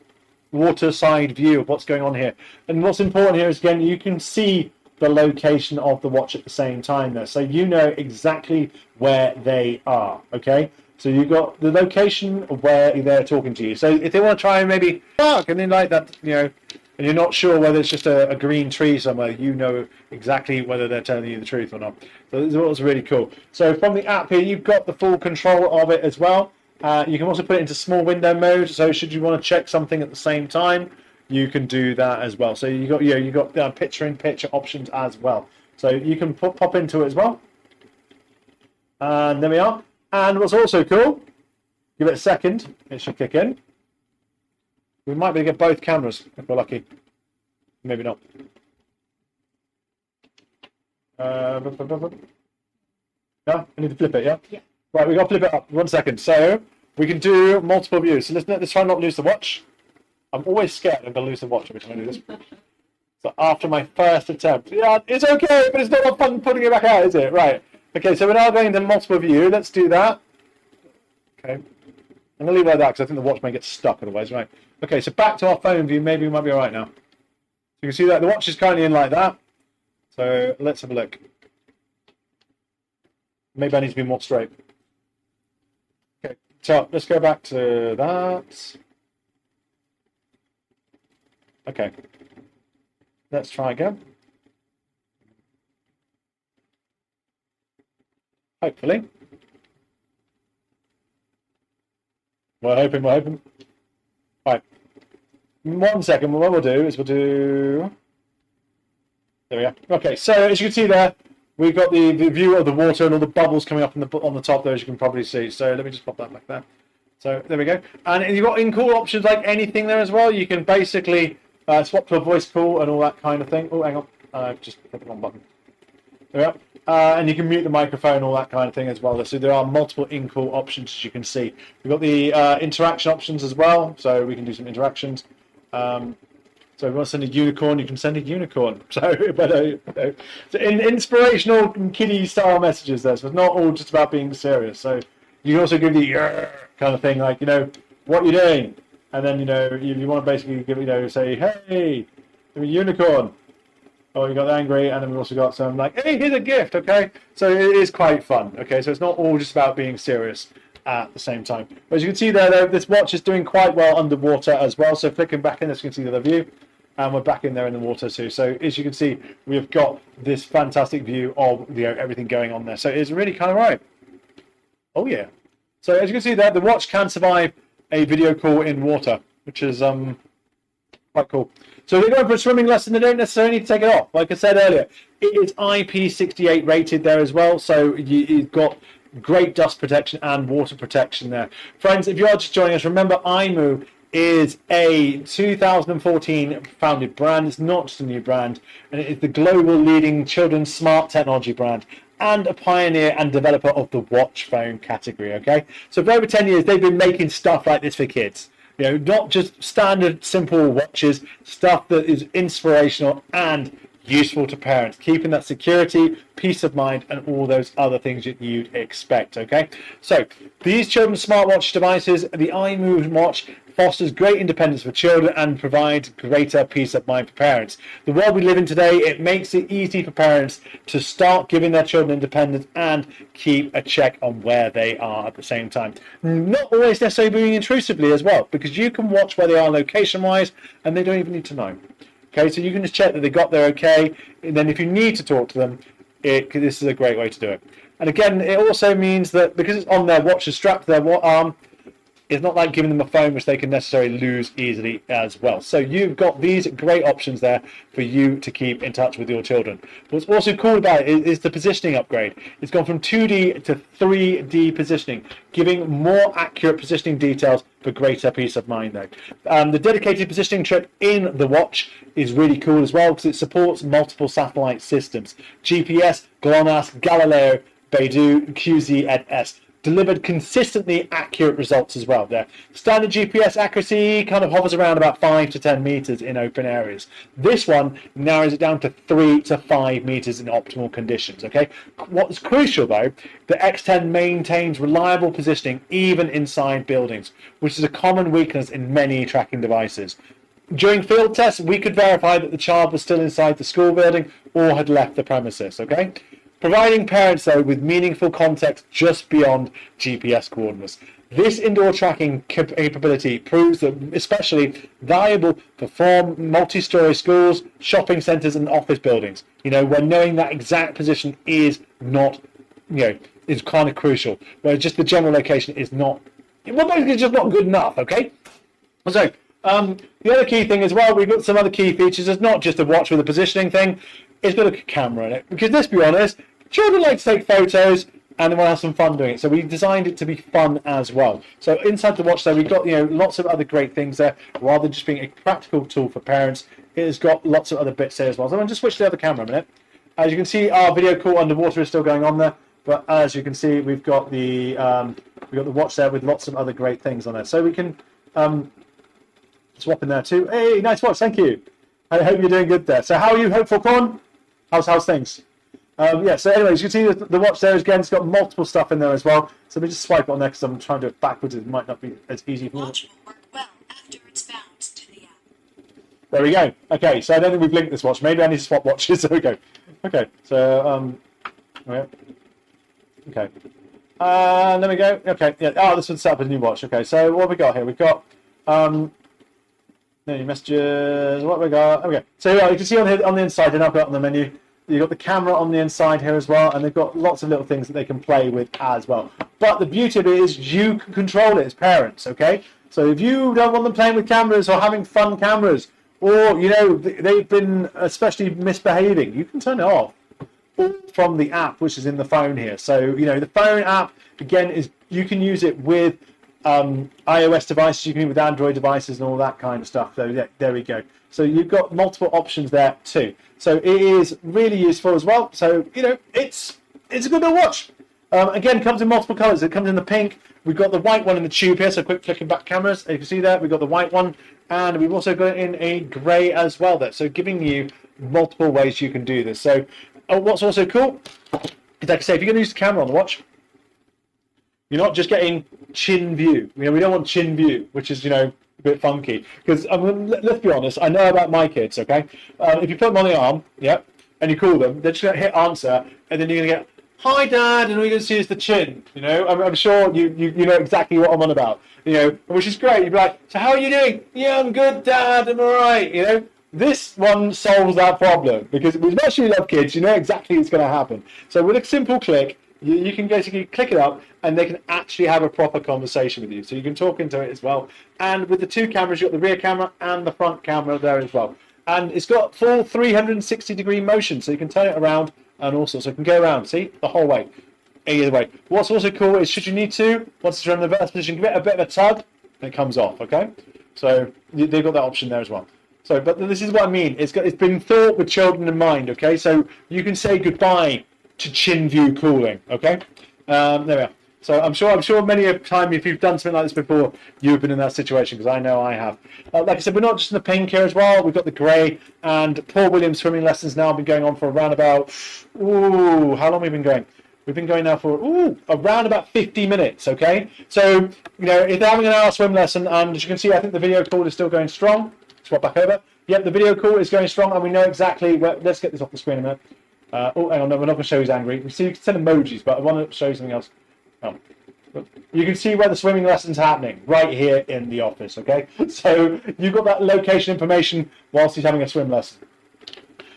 A: water side view of what's going on here. And what's important here is, again, you can see the location of the watch at the same time there, so you know exactly where they are. Okay, so you've got the location of where they're talking to you. So if they want to try and maybe bark and then like that, you know, and you're not sure whether it's just a green tree somewhere, you know exactly whether they're telling you the truth or not. So this is what's really cool. So from the app here, you've got the full control of it as well. You can also put it into small window mode, so should you want to check something at the same time, you can do that as well. So you got picture-in-picture options as well. So you can pop into it as well. And there we are. And what's also cool, give it a second, it should kick in. We might be able to get both cameras if we're lucky. Maybe not. Yeah, I need to flip it, yeah?
B: Yeah.
A: Right, we've got to flip it up. 1 second. So we can do multiple views. So let's try not to lose the watch. I'm always scared I'm going to lose the watch every time I do this. So after my first attempt, yeah, it's okay, but it's not fun putting it back out, is it? Right. Okay, so we're now going to multiple view. Let's do that. Okay. I'm going to leave it like that because I think the watch may get stuck otherwise, right? Okay, so back to our phone view. Maybe we might be all right now. So you can see that the watch is currently in like that. So let's have a look. Maybe I need to be more straight. Okay, so let's go back to that. Okay. Let's try again. Hopefully. We're hoping. Right. 1 second. What we'll do is we'll do... There we go. Okay, so as you can see there, we've got the view of the water and all the bubbles coming up on the top there, as you can probably see. So let me just pop that back there. So there we go. And you've got in-call options like anything there as well. You can basically swap to a voice call and all that kind of thing. Oh, hang on. I've just hit the wrong button. There we go. And you can mute the microphone, all that kind of thing as well. So there are multiple in-call options, as you can see. We've got the interaction options as well, so we can do some interactions. So if you want to send a unicorn, you can send a unicorn. So, so inspirational kiddie-style messages there. So it's not all just about being serious. So you can also give the kind of thing, like, what you're doing. And then, you want to basically give, say, hey, give me a unicorn. Oh, you got angry, and then we've also got some like, hey, here's a gift, okay? So it is quite fun, okay? So it's not all just about being serious at the same time. But as you can see there, though, this watch is doing quite well underwater as well. So flicking back in, as you can see the other view, and we're back in there in the water too. So as you can see, we've got this fantastic view of everything going on there. So it's really kind of right. Oh yeah. So as you can see there, the watch can survive a video call in water, which is quite cool. So if you're going for a swimming lesson, they don't necessarily need to take it off. Like I said earlier, it is IP68 rated there as well. So you've got great dust protection and water protection there. Friends, if you are just joining us, remember imoo is a 2014 founded brand. It's not just a new brand, and it is the global leading children's smart technology brand and a pioneer and developer of the watch phone category, okay? So for over 10 years, they've been making stuff like this for kids. Not just standard, simple watches, stuff that is inspirational and useful to parents, keeping that security, peace of mind, and all those other things that you'd expect, okay? So these children's smartwatch devices, the imoo watch, fosters great independence for children and provides greater peace of mind for parents. The world we live in today, it makes it easy for parents to start giving their children independence and keep a check on where they are at the same time. Not always necessarily being intrusively as well, because you can watch where they are location-wise and they don't even need to know. Okay, so you can just check that they got there okay, and then if you need to talk to them, this is a great way to do it. And again, it also means that because it's on their watch and strapped to their arm, it's not like giving them a phone which they can necessarily lose easily as well. So you've got these great options there for you to keep in touch with your children. What's also cool about it is the positioning upgrade. It's gone from 2D to 3D positioning, giving more accurate positioning details for greater peace of mind though. The dedicated positioning chip in the watch is really cool as well because it supports multiple satellite systems. GPS, GLONASS, Galileo, Beidou, QZ, delivered consistently accurate results as well there. Standard GPS accuracy kind of hovers around about 5 to 10 meters in open areas. This one narrows it down to 3 to 5 meters in optimal conditions, okay? What's crucial though, the X10 maintains reliable positioning even inside buildings, which is a common weakness in many tracking devices. During field tests, we could verify that the child was still inside the school building or had left the premises, okay? Providing parents, though, with meaningful context just beyond GPS coordinates. This indoor tracking capability proves that especially valuable for multi-story schools, shopping centres and office buildings, where knowing that exact position is not, is kind of crucial, where just the general location is not, well, basically just not good enough, okay? So, the other key thing as well, we've got some other key features. It's not just a watch with a positioning thing. It's got a camera in it. Because let's be honest, children like to take photos and they want to have some fun doing it. So we designed it to be fun as well. So inside the watch there, we've got lots of other great things there. Rather than just being a practical tool for parents, it has got lots of other bits there as well. So I'm going to switch to the other camera a minute. As you can see, our video call underwater is still going on there. But as you can see, we've got the watch there with lots of other great things on it. So we can swap in there too. Hey, nice watch, thank you. I hope you're doing good there. So how are you, Hopeful Corn? How's things? Yeah, so anyways, you can see the watch there again. It's got multiple stuff in there as well. So let me just swipe on there because I'm trying to do it backwards. It might not be as easy for me.
B: Watch will work well after it's bound to the app.
A: There we go. Okay, so I don't think we've linked this watch. Maybe I need to swap watches. There we go. Okay, so okay. There we go. Okay, yeah. Oh, this one's set up as a new watch. Okay, so what have we got here? We've got any messages. What have we got? Okay, so yeah, you can see on the inside, and I've got on the menu. You've got the camera on the inside here as well, and they've got lots of little things that they can play with as well. But the beauty of it is you can control it as parents, okay? So if you don't want them playing with cameras or having fun cameras, or, you know, they've been especially misbehaving, you can turn it off from the app, which is in the phone here. So, you know, the phone app, again, is you can use it with iOS devices, you can use it with Android devices and all that kind of stuff. So yeah, there we go. So you've got multiple options there too. So it is really useful as well. So, you know, it's a good little watch. Again, comes in multiple colors. It comes in the pink. We've got the white one in the tube here. So quick flicking back cameras. You can see that we've got the white one, and we've also got it in a grey as well there. So giving you multiple ways you can do this. So what's also cool is, like I say, if you're going to use the camera on the watch, you're not just getting chin view. You know, we don't want chin view, which is, you know, a bit funky. Because let's be honest, I know about my kids, okay? If you put them on the arm, yeah, and you call them, they're just going to hit answer, and then you're going to get, hi, Dad, and all you're going to see is the chin. You know, I'm sure you know exactly what I'm on about. You know, which is great. You'd be like, so how are you doing? Yeah, I'm good, Dad, I'm all right. You know, this one solves that problem, because as much as you love kids, you know exactly what's going to happen. So with a simple click, you can basically click it up, and they can actually have a proper conversation with you. So you can talk into it as well. And with the two cameras, you've got the rear camera and the front camera there as well. And it's got full 360-degree motion, so you can turn it around and also, so it can go around, see, the whole way, either way. What's also cool is, should you need to, once it's in the reverse position, give it a bit of a tug, and it comes off, okay? So they've got that option there as well. So, but this is what I mean. It's been thought with children in mind, okay? So you can say goodbye to chin view cooling, okay? There we are. So I'm sure many a time, if you've done something like this before, you've been in that situation, because I know I have. Like I said, we're not just in the pink here as well. We've got the grey, and Paul Williams swimming lessons now have been going on for around about, how long have we been going? We've been going now for, around about 50 minutes, okay? So, you know, if they're having an hour swim lesson, and as you can see, I think the video call is still going strong. Swap back over. Yep, the video call is going strong, and we know exactly where, let's get this off the screen a minute. Hang on, no, we're not going to show who's angry. You see, you can send emojis, but I want to show you something else. Oh. You can see where the swimming lesson's happening, right here in the office, okay? So you've got that location information whilst he's having a swim lesson.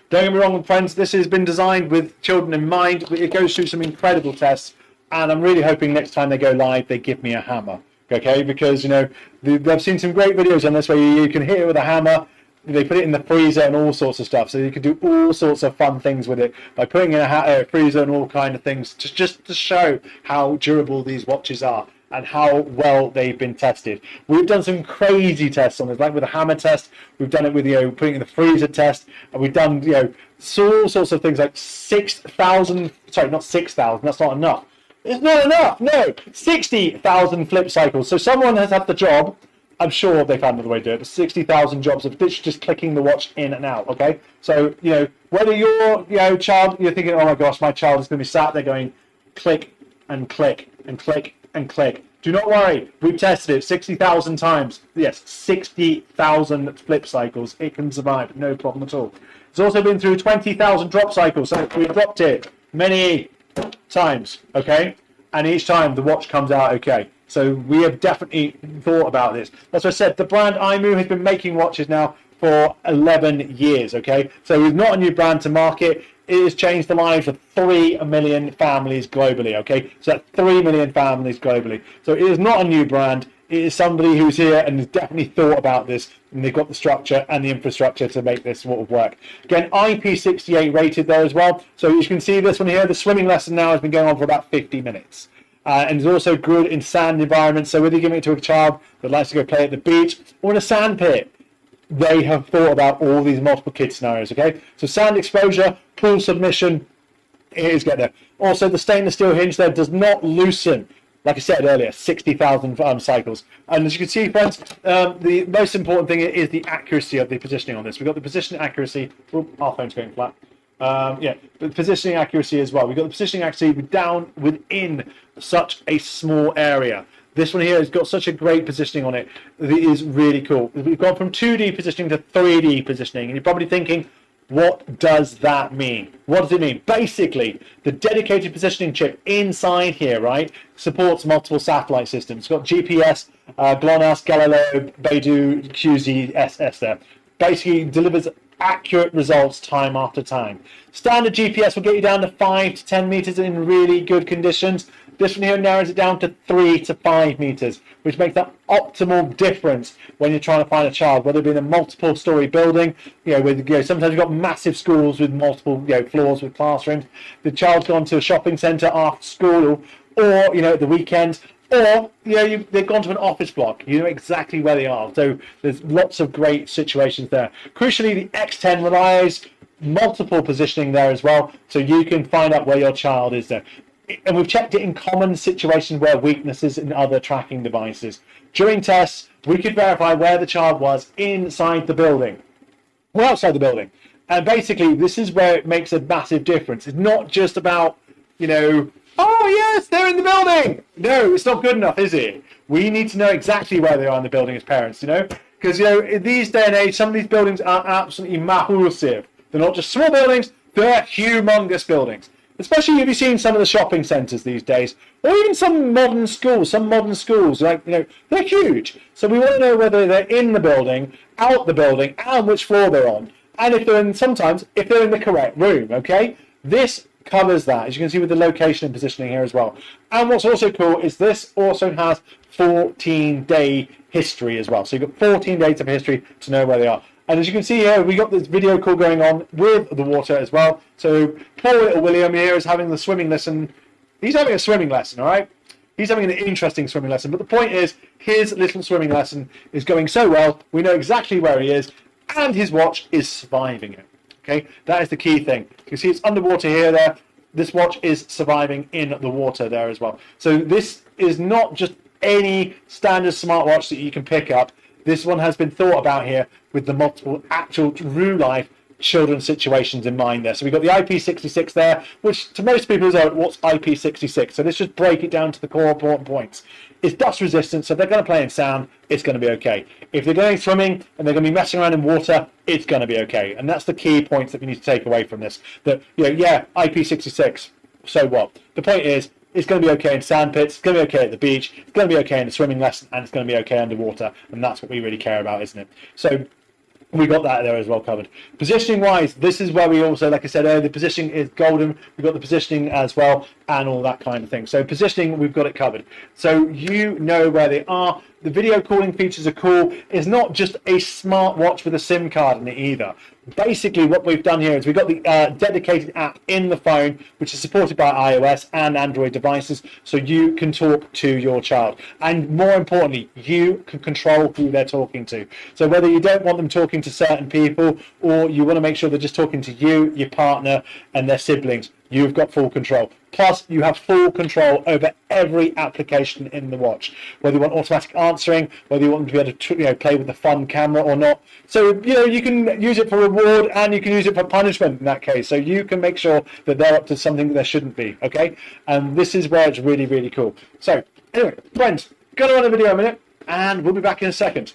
A: Don't get me wrong, friends, this has been designed with children in mind. It goes through some incredible tests, and I'm really hoping next time they go live, they give me a hammer, okay? Because, you know, I've seen some great videos on this where you can hit it with a hammer. They put it in the freezer and all sorts of stuff, so you can do all sorts of fun things with it by putting in a freezer and all kind of things, just to show how durable these watches are and how well they've been tested. We've done some crazy tests on this, like with a hammer test. We've done it with, you know, putting in the freezer test, and we've done, you know, all sorts of things like 6,000. Sorry, not 6,000. That's not enough. It's not enough. No, 60,000 flip cycles. So someone has had the job. I'm sure they found another way to do it. 60,000 jobs of just clicking the watch in and out, okay? So, you know, whether you're, you know, child, you're thinking, oh my gosh, my child is going to be sat there going click and click and click and click. Do not worry. We've tested it 60,000 times. Yes, 60,000 flip cycles. It can survive. No problem at all. It's also been through 20,000 drop cycles. So we've dropped it many times, okay? And each time the watch comes out okay. So we have definitely thought about this. As I said, the brand imoo has been making watches now for 11 years, okay? So it's not a new brand to market. It has changed the lives of 3 million families globally, okay? So that's 3 million families globally. So it is not a new brand. It is somebody who's here and has definitely thought about this, and they've got the structure and the infrastructure to make this sort of work. Again, IP68 rated there as well. So you can see this one here. The swimming lesson now has been going on for about 50 minutes. And it's also good in sand environments. So whether you're giving it to a child that likes to go play at the beach or in a sand pit, they have thought about all these multiple kid scenarios, okay? So sand exposure, pool submission, it is getting there. Also, the stainless steel hinge there does not loosen. Like I said earlier, 60,000 cycles. And as you can see, friends, the most important thing is the accuracy of the positioning on this. We've got the position accuracy. Oh, our phone's going flat. Yeah, but positioning accuracy as well. We've got the positioning accuracy down within such a small area. This one here has got such a great positioning on it. It is really cool. We've gone from 2D positioning to 3D positioning. And you're probably thinking, what does that mean? What does it mean? Basically, the dedicated positioning chip inside here, right, supports multiple satellite systems. It's got GPS, GLONASS, Galileo, Beidou, QZSS there. Basically delivers accurate results time after time. Standard GPS will get you down to 5 to 10 meters in really good conditions. This one here narrows it down to 3 to 5 meters, which makes that optimal difference when you're trying to find a child, whether it be in a multiple story building, sometimes you've got massive schools with multiple, floors with classrooms. The child's gone to a shopping centre after school, or at the weekend, or they've gone to an office block. You know exactly where they are. So there's lots of great situations there. Crucially, the X10 relies multiple positioning there as well, so you can find out where your child is there. And we've checked it in common situations where weaknesses in other tracking devices. During tests, we could verify where the child was inside the building or outside the building. And basically, this is where it makes a massive difference. It's not just about, oh, yes, they're in the building. No, it's not good enough, is it? We need to know exactly where they are in the building as parents, because, in these day and age, some of these buildings are absolutely massive. They're not just small buildings, they're humongous buildings. Especially if you've seen some of the shopping centres these days, or even some modern schools, like, they're huge. So we want to know whether they're in the building, out the building, and which floor they're on. And if they're in the correct room, okay? This covers that, as you can see with the location and positioning here as well. And what's also cool is this also has 14-day history as well. So you've got 14 days of history to know where they are. And as you can see here, we got this video call going on with the water as well. So poor little William here is having the swimming lesson. He's having a swimming lesson, all right? He's having an interesting swimming lesson. But the point is, his little swimming lesson is going so well. We know exactly where he is, and his watch is surviving it. Okay, that is the key thing. You can see it's underwater here, there. This watch is surviving in the water there as well. So this is not just any standard smartwatch that you can pick up. This one has been thought about here with the multiple actual real life children's situations in mind there. So we've got the IP66 there, which to most people is what's IP66. So let's just break it down to the core important points. It's dust resistant, so if they're going to play in sand, it's going to be okay. If they're going swimming and they're going to be messing around in water, it's going to be okay. And that's the key points that we need to take away from this. That, IP66, so what? The point is, it's going to be okay in sand pits, it's going to be okay at the beach, it's going to be okay in the swimming lesson, and it's going to be okay underwater. And that's what we really care about, isn't it? So we got that there as well covered. Positioning wise, this is where we also, like I said earlier, the positioning is golden. We've got the positioning as well and all that kind of thing. So positioning, we've got it covered. So you know where they are. The video calling features are cool. It's not just a smartwatch with a SIM card in it either. Basically, what we've done here is we've got the dedicated app in the phone, which is supported by iOS and Android devices, so you can talk to your child. And more importantly, you can control who they're talking to. So whether you don't want them talking to certain people, or you want to make sure they're just talking to you, your partner, and their siblings, you've got full control. Plus, you have full control over every application in the watch, whether you want automatic answering, whether you want them to be able to play with the fun camera or not. So, you can use it for reward and you can use it for punishment in that case. So you can make sure that they're up to something that they shouldn't be, okay? And this is where it's really, really cool. So, anyway, friends, gonna run the video a minute and we'll be back in a second.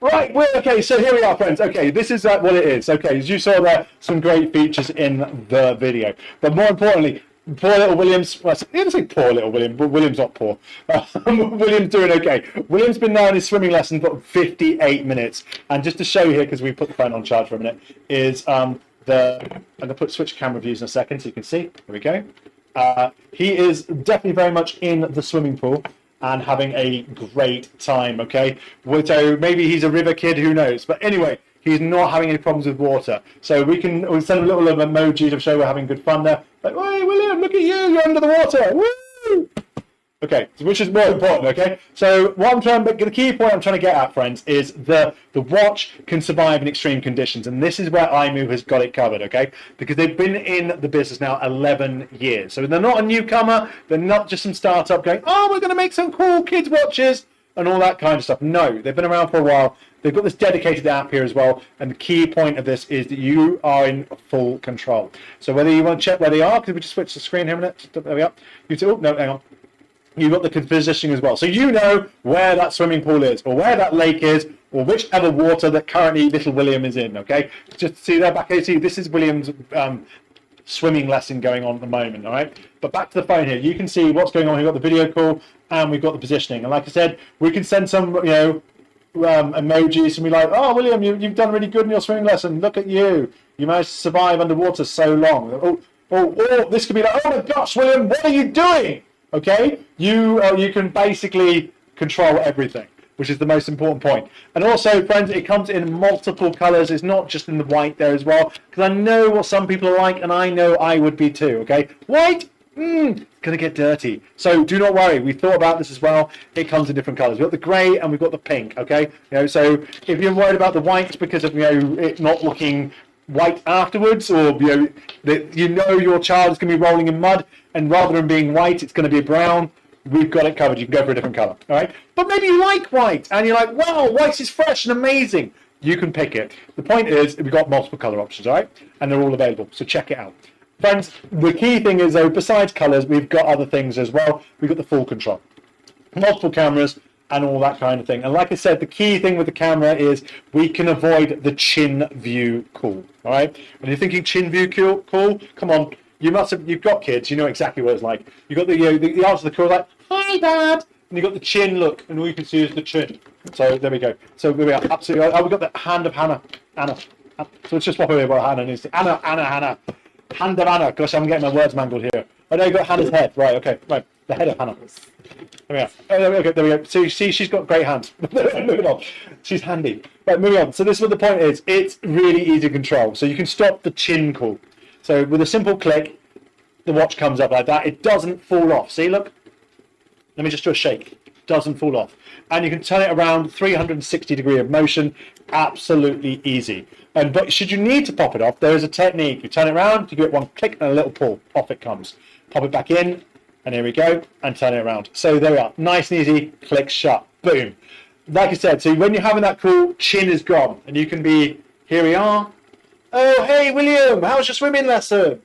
A: Right, well, okay, so here we are, friends. Okay, this is what it is. Okay, as you saw there, some great features in the video. But more importantly, poor little Williams, well, I didn't say poor little William, but William's not poor. William's doing okay. William's been now in his swimming lesson for 58 minutes. And just to show you here, because we put the phone on charge for a minute, is I'm going to switch camera views in a second so you can see. Here we go. He is definitely very much in the swimming pool and having a great time, okay? So maybe he's a river kid, who knows? But anyway, he's not having any problems with water. So we'll send a little emoji to show we're having good fun there. Like, hey, William, look at you, you're under the water. Woo! Okay, which is more important, okay? So the key point I'm trying to get at, friends, is the watch can survive in extreme conditions. And this is where imoo has got it covered, okay? Because they've been in the business now 11 years. So they're not a newcomer. They're not just some startup going, oh, we're going to make some cool kids watches and all that kind of stuff. No, they've been around for a while. They've got this dedicated app here as well. And the key point of this is that you are in full control. So whether you want to check where they are, because we just switched the screen here a minute. There we are. You say, oh, no, hang on. You've got the positioning as well. So you know where that swimming pool is, or where that lake is, or whichever water that currently little William is in, okay? Just see there back here, see this is William's swimming lesson going on at the moment, all right? But back to the phone here, you can see what's going on. We've got the video call, and we've got the positioning. And like I said, we can send some, emojis and be like, oh, William, you've done really good in your swimming lesson. Look at you. You managed to survive underwater so long. Or this could be like, oh my gosh, William, what are you doing? Okay, you can basically control everything, which is the most important point. And also, friends, it comes in multiple colors. It's not just in the white there as well, because I know what some people are like, and I know I would be too. Okay, white, it's gonna get dirty. So do not worry. We thought about this as well. It comes in different colors. We've got the grey and we've got the pink. Okay, so if you're worried about the white because of it not looking white afterwards, or your child is going to be rolling in mud, and rather than being white it's going to be brown, we've got it covered. You can go for a different color, all right? But maybe you like white and you're like, wow, white is fresh and amazing. You can pick it. The point is we've got multiple color options, all right? And they're all available, so check it out, friends. The key thing is, though, besides colors, we've got other things as well. We've got the full control, multiple cameras, and all that kind of thing. And like I said, the key thing with the camera is we can avoid the chin view call. All right. When you're thinking chin view call, come on, you've got kids, you know exactly what it's like. You've got the answer to the call like, hi, Dad. And you've got the chin look, and all you can see is the chin. So there we go. So there we are. Absolutely. Oh, we've got the hand of Anna. So let's just swap over what Hannah needs to. Anna. Hand of Anna. Gosh, I'm getting my words mangled here. I know you got Hannah's head. Right, okay. Right. The head of Hannah. There we are. Oh, there we go. So you see, she's got great hands. Moving on. She's handy. Right, moving on. So this is what the point is. It's really easy to control. So you can stop the chin call. So with a simple click, the watch comes up like that. It doesn't fall off. See, look. Let me just do a shake. It doesn't fall off. And you can turn it around 360 degree of motion. Absolutely easy. But should you need to pop it off, there is a technique. You turn it around, you give it one click and a little pull. Off it comes. Pop it back in. And here we go, and turn it around. So there we are, nice and easy, click shut, boom. Like I said, so when you're having that call, chin is gone, and you can be, here we are. Oh, hey, William, how's your swimming lesson?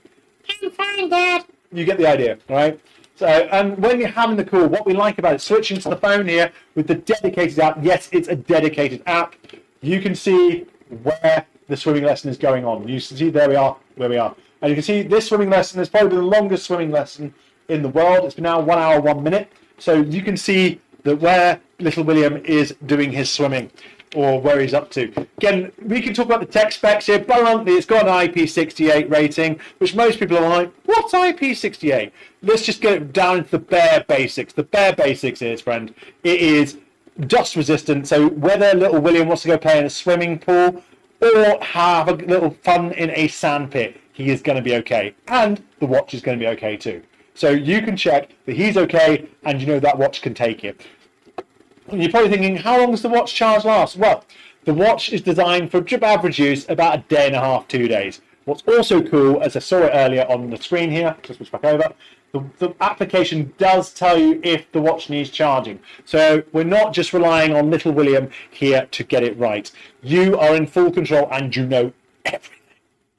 A: I'm fine, Dad. You get the idea, right? So, and when you're having the call, what we like about it, switching to the phone here with the dedicated app, yes, it's a dedicated app. You can see where the swimming lesson is going on. You see, there we are, where we are. And you can see this swimming lesson is probably the longest swimming lesson in the world. It's been now 1 hour, 1 minute. So you can see that where little William is doing his swimming, or where he's up to. Again, we can talk about the tech specs here. Bluntly, it's got an IP68 rating, which most people are like, what's IP68? Let's just get it down into the bare basics. The bare basics is, friend, it is dust resistant. So whether little William wants to go play in a swimming pool or have a little fun in a sand pit, he is going to be okay. And the watch is going to be okay too. So you can check that he's okay, and you know that watch can take it. You're probably thinking, how long does the watch charge last? Well, the watch is designed for average use about a day and a half, 2 days. What's also cool, as I saw it earlier on the screen here, just switch back over, the application does tell you if the watch needs charging. So we're not just relying on little William here to get it right. You are in full control and you know everything,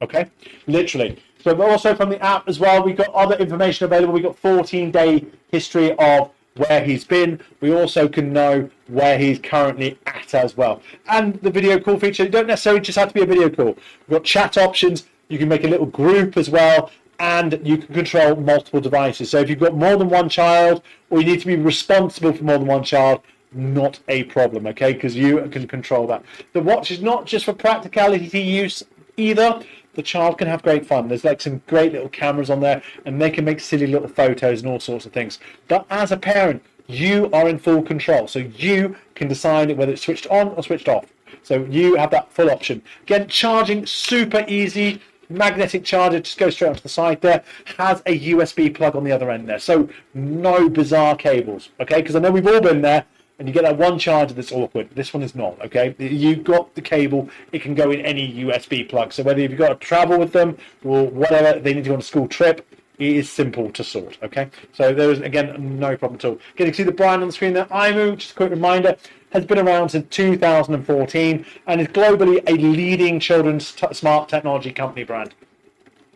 A: okay? Literally. So also from the app as well, we've got other information available. We've got 14-day history of where he's been. We also can know where he's currently at as well. And the video call feature, you don't necessarily just have to be a video call. We've got chat options. You can make a little group as well, and you can control multiple devices. So if you've got more than one child, or you need to be responsible for more than one child, not a problem, okay? Because you can control that. The watch is not just for practicality use either. The child can have great fun. There's like some great little cameras on there, and they can make silly little photos and all sorts of things. But as a parent, you are in full control. So you can decide whether it's switched on or switched off. So you have that full option. Again, charging, super easy. Magnetic charger, just goes straight onto the side there. Has a USB plug on the other end there. So no bizarre cables, okay? Because I know we've all been there, and you get that one charger that's awkward. This one is not, okay? You've got the cable. It can go in any USB plug. So whether you've got to travel with them or whatever, they need to go on a school trip, it is simple to sort, okay? So there is, again, no problem at all. Can you see the brand on the screen there? imoo, just a quick reminder, has been around since 2014 and is globally a leading children's smart technology company brand.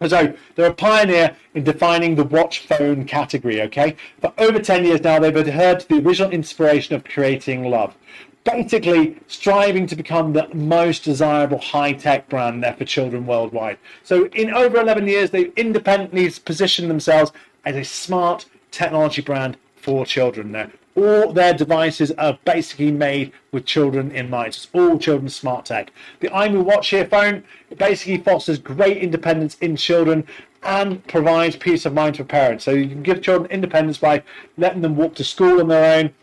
A: So they're a pioneer in defining the watch phone category, okay? For over 10 years now, they've adhered to the original inspiration of creating love. Basically, striving to become the most desirable high-tech brand there for children worldwide. So in over 11 years, they've independently positioned themselves as a smart technology brand for children there. All their devices are basically made with children in mind. It's all children's smart tech. The imoo watch here phone basically fosters great independence in children and provides peace of mind for parents. So you can give children independence by letting them walk to school on their own.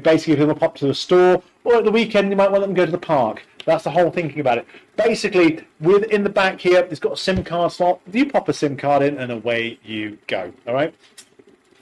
A: Basically if they pop to the store, or at the weekend you might want them to go to the park. That's the whole thinking about it. Basically, within the back here, it's got a SIM card slot. You pop a SIM card in and away you go. All right?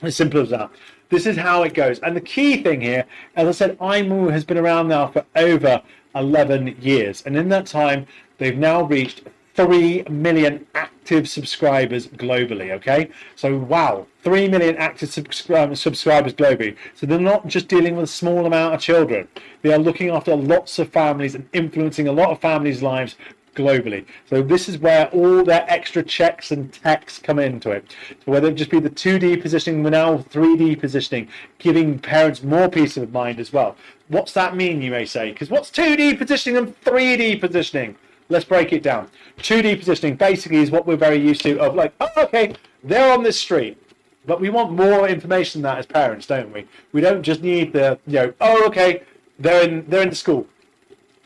A: As simple as that. This is how it goes. And the key thing here, as I said, imoo has been around now for over 11 years. And in that time, they've now reached 3 million active subscribers globally, okay? So, wow, 3 million active subscribers globally. So they're not just dealing with a small amount of children. They are looking after lots of families and influencing a lot of families' lives globally. So this is where all their extra checks and techs come into it. So whether it just be the 2D positioning, we're now 3D positioning, giving parents more peace of mind as well. What's that mean, you may say? Because what's 2D positioning and 3D positioning? Let's break it down. 2D positioning basically is what we're very used to of like, oh, okay, they're on this street. But we want more information than that as parents, don't we? We don't just need the, oh, okay, they're in the school.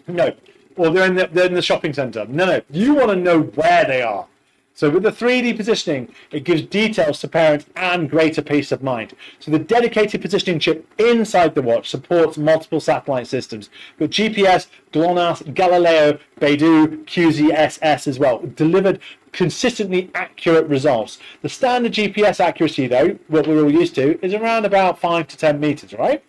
A: No. Or they're in the shopping centre. No. You want to know where they are. So with the 3D positioning, it gives details to parents and greater peace of mind. So the dedicated positioning chip inside the watch supports multiple satellite systems. Got GPS, GLONASS, Galileo, Beidou, QZSS as well. Delivered consistently accurate results. The standard GPS accuracy, though, what we're all used to, is around about 5 to 10 meters, right?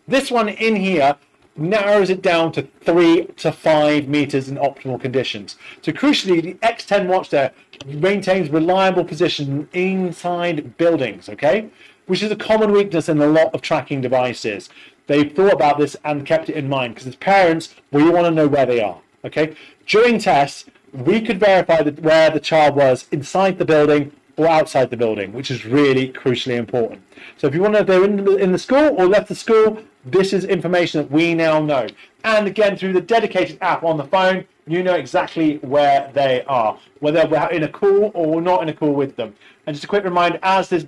A: This one in here narrows it down to 3 to 5 meters in optimal conditions. So crucially, the X10 watch there maintains reliable position inside buildings, okay? Which is a common weakness in a lot of tracking devices. They've thought about this and kept it in mind because as parents, we want to know where they are, okay? During tests, we could verify where the child was inside the building or outside the building, which is really crucially important. So if you want to know if they're in the school or left the school, this is information that we now know. And again, through the dedicated app on the phone, you know exactly where they are, whether we're in a call or not in a call with them. And just a quick reminder, as this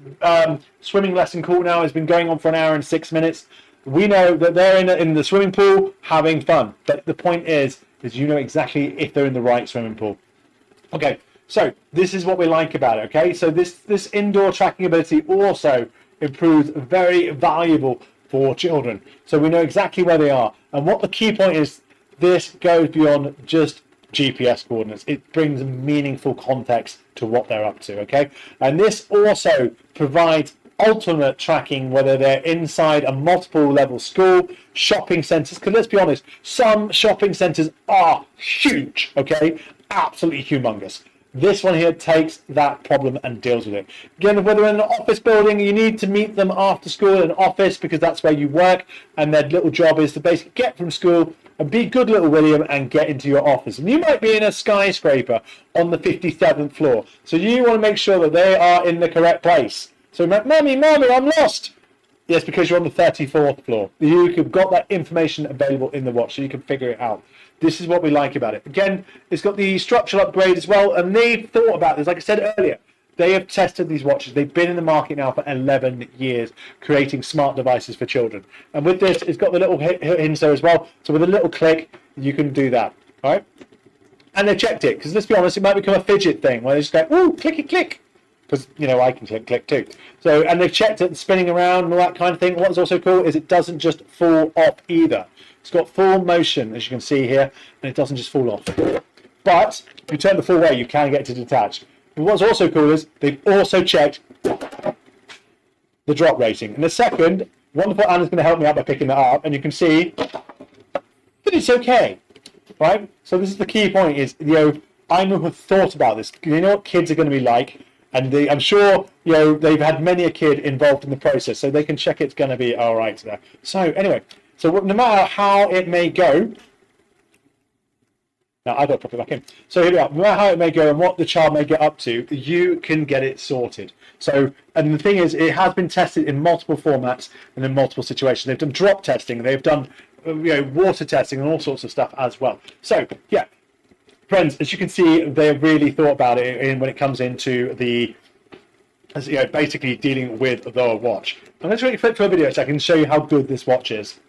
A: swimming lesson call now has been going on for 1 hour and 6 minutes, we know that they're in the swimming pool having fun. But the point is you know exactly if they're in the right swimming pool. Okay, so this is what we like about it, okay? So this indoor tracking ability also improves very valuable for children. So we know exactly where they are. And what the key point is, this goes beyond just GPS coordinates. It brings meaningful context to what they're up to, okay? And this also provides ultimate tracking, whether they're inside a multiple level school, shopping centres, because let's be honest, some shopping centres are huge, okay? Absolutely humongous. This one here takes that problem and deals with it. Again, whether in an office building, you need to meet them after school in an office because that's where you work, and their little job is to basically get from school and be good little William and get into your office. And you might be in a skyscraper on the 57th floor. So you want to make sure that they are in the correct place. So, Mommy, I'm lost. Yes, because you're on the 34th floor. You've got that information available in the watch, so you can figure it out. This is what we like about it. Again, it's got the structural upgrade as well, and they've thought about this. Like I said earlier, they have tested these watches. They've been in the market now for 11 years, creating smart devices for children. And with this, it's got the little hinge there as well. So with a little click, you can do that. All right? And they checked it, because let's be honest, it might become a fidget thing where they just go, ooh, clicky click. Because, you know, I can click too. So, and they've checked it, spinning around and all that kind of thing. What's also cool is it doesn't just fall off either. It's got full motion, as you can see here, and it doesn't just fall off. But if you turn the full way, you can get it to detach. But what's also cool is they've also checked the drop rating. In a second, wonderful Anna's going to help me out by picking that up, and you can see that it's okay, right? So this is the key point: is, you know, I have thought about this. You know what kids are going to be like. And I'm sure, you know, they've had many a kid involved in the process, so they can check it's going to be all right there. So anyway, so no matter how it may go, now I've got to pop it back in. So here we are. No matter how it may go and what the child may get up to, you can get it sorted. So, and the thing is, it has been tested in multiple formats and in multiple situations. They've done drop testing, they've done, you know, water testing and all sorts of stuff as well. So yeah. Friends, as you can see, they have really thought about it when it comes into the, you know, basically dealing with the watch. I'm going to flip to a video so I can show you how good this watch is.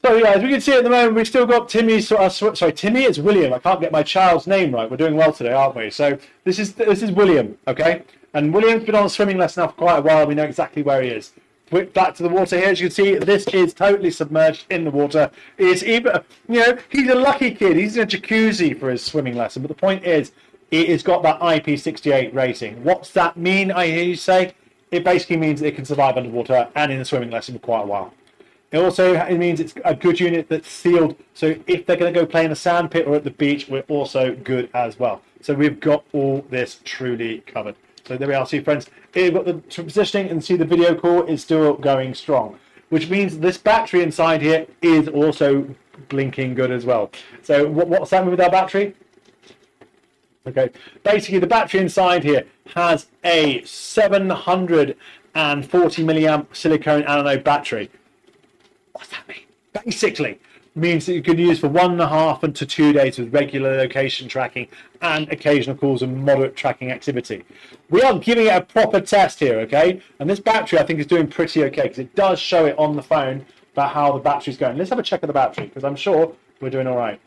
A: So yeah, as we can see at the moment, we've still got Timmy. Sorry, Timmy. It's William. I can't get my child's name right. We're doing well today, aren't we? So this is William, okay? And William's been on a swimming lesson now for quite a while. We know exactly where he is. Back to the water here. As you can see, this is totally submerged in the water. It's even, you know, he's a lucky kid. He's in a jacuzzi for his swimming lesson. But the point is, it has got that IP68 rating. What's that mean? I hear you say. It basically means it can survive underwater and in a swimming lesson for quite a while. It means it's a good unit that's sealed, so if they're going to go play in a sand pit or at the beach, we're also good as well. So we've got all this truly covered. So there we are, see friends. We've got the positioning, and see the video call is still going strong, which means this battery inside here is also blinking good as well. So what's that with our battery? Okay, basically the battery inside here has a 740 milliamp silicone anode battery. What's that mean? Basically, means that you can use for 1.5 to 2 days with regular location tracking and occasional calls and moderate tracking activity. We are giving it a proper test here, okay? And this battery, I think, is doing pretty okay because it does show it on the phone about how the battery's going. Let's have a check of the battery because I'm sure we're doing all right.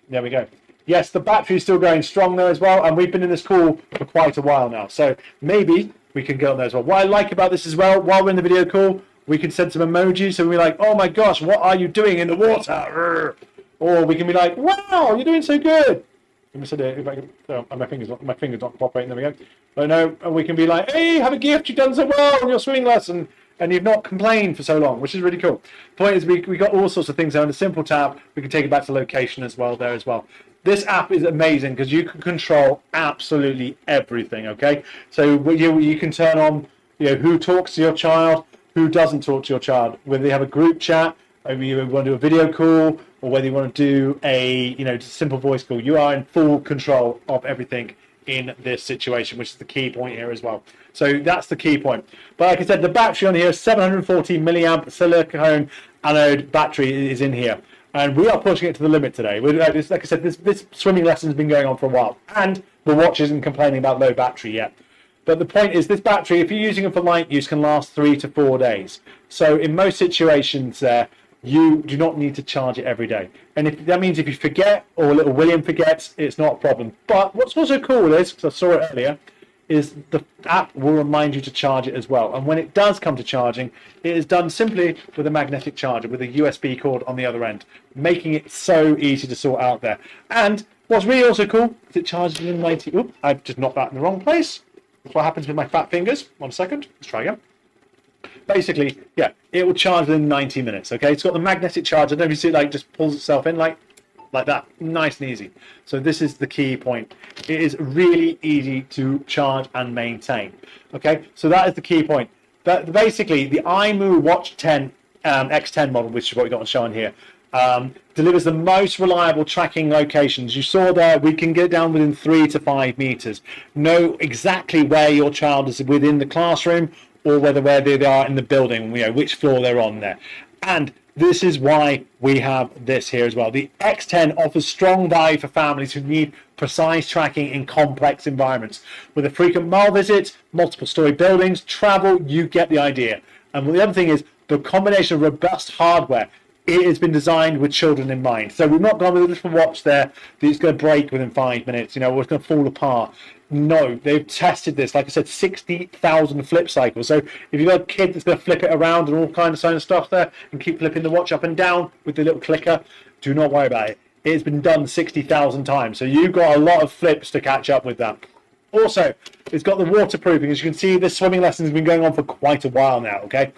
A: There we go. Yes, the battery is still going strong there as well, and we've been in this call for quite a while now, so maybe we can go on there as well. What I like about this as well, while we're in the video call, we can send some emojis, so we're like, oh my gosh, what are you doing in the water? Or we can be like, wow, you're doing so good. My finger's not cooperating, there we go. But no, and we can be like, hey, have a gift, you've done so well on your swimming lesson, and you've not complained for so long, which is really cool. The point is, we got all sorts of things there. On a simple tap, we can take it back to location as well there as well. This app is amazing because you can control absolutely everything, okay? So you can turn on, you know, who talks to your child, who doesn't talk to your child, whether they have a group chat, whether you want to do a video call, or whether you want to do a, you know, just a simple voice call. You are in full control of everything in this situation, which is the key point here as well. So that's the key point. But like I said, the battery on here is 740 milliamp silicone anode battery is in here. And we are pushing it to the limit today. Like I said, this swimming lesson has been going on for a while. And the watch isn't complaining about low battery yet. But the point is, this battery, if you're using it for light use, can last 3 to 4 days. So in most situations there, you do not need to charge it every day. And if that means if you forget, or little William forgets, it's not a problem. But what's also cool is, because I saw it earlier, is the app will remind you to charge it as well. And when it does come to charging, it is done simply with a magnetic charger with a USB cord on the other end, making it so easy to sort out there. And what's really also cool is it charges within 90... Oop, I've just knocked that in the wrong place. That's what happens with my fat fingers. 1 second. Let's try again. Basically, yeah, it will charge within 90 minutes, okay? It's got the magnetic charger. I don't know if you see it, like, just pulls itself in like like that, nice and easy. So this is the key point. It is really easy to charge and maintain. Okay, so that is the key point. But basically, the imoo Watch 10 X10 model, which is what we got on show on here, delivers the most reliable tracking locations. You saw there, we can get down within 3 to 5 meters. Know exactly where your child is within the classroom, or where they are in the building, which floor they're on there. And this is why we have this here as well. The X10 offers strong value for families who need precise tracking in complex environments. With a frequent mall visits, multiple story buildings, travel, you get the idea. And the other thing is the combination of robust hardware. It has been designed with children in mind. So we've not gone with a little watch there that's going to break within 5 minutes, or it's going to fall apart. No, they've tested this, like I said, 60,000 flip cycles. So if you've got a kid that's going to flip it around and all kinds of stuff there and keep flipping the watch up and down with the little clicker, do not worry about it. It's been done 60,000 times. So you've got a lot of flips to catch up with that. Also, it's got the waterproofing. As you can see, this swimming lesson has been going on for quite a while now, okay?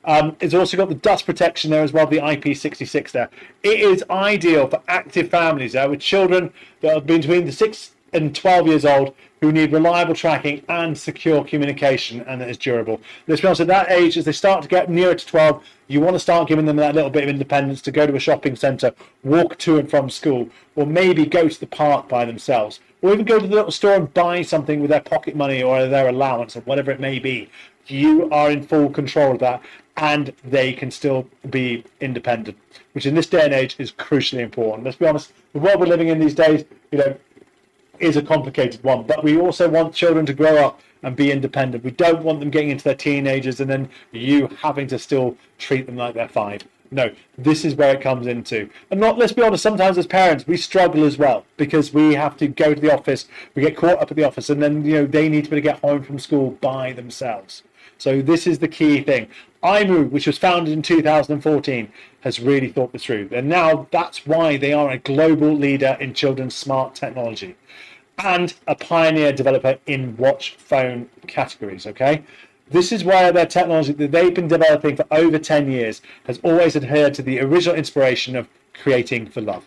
A: It's also got the dust protection there as well, the IP66 there. It is ideal for active families there with children that are between the 6 and 12 years old who need reliable tracking and secure communication, and that is durable. Let's be honest, at that age, as they start to get nearer to 12, you want to start giving them that little bit of independence to go to a shopping centre, walk to and from school, or maybe go to the park by themselves, or even go to the little store and buy something with their pocket money or their allowance or whatever it may be. You are in full control of that, and they can still be independent, which in this day and age is crucially important. Let's be honest, the world we're living in these days, is a complicated one, but we also want children to grow up and be independent. We don't want them getting into their teenagers and then you having to still treat them like they're 5. No, this is where it comes into. And let's be honest, sometimes as parents, we struggle as well because we have to go to the office, we get caught up at the office, and then, they need to be able to get home from school by themselves. So this is the key thing. imoo, which was founded in 2014, has really thought this through. And now that's why they are a global leader in children's smart technology and a pioneer developer in watch phone categories, okay? This is why their technology that they've been developing for over 10 years has always adhered to the original inspiration of creating for love.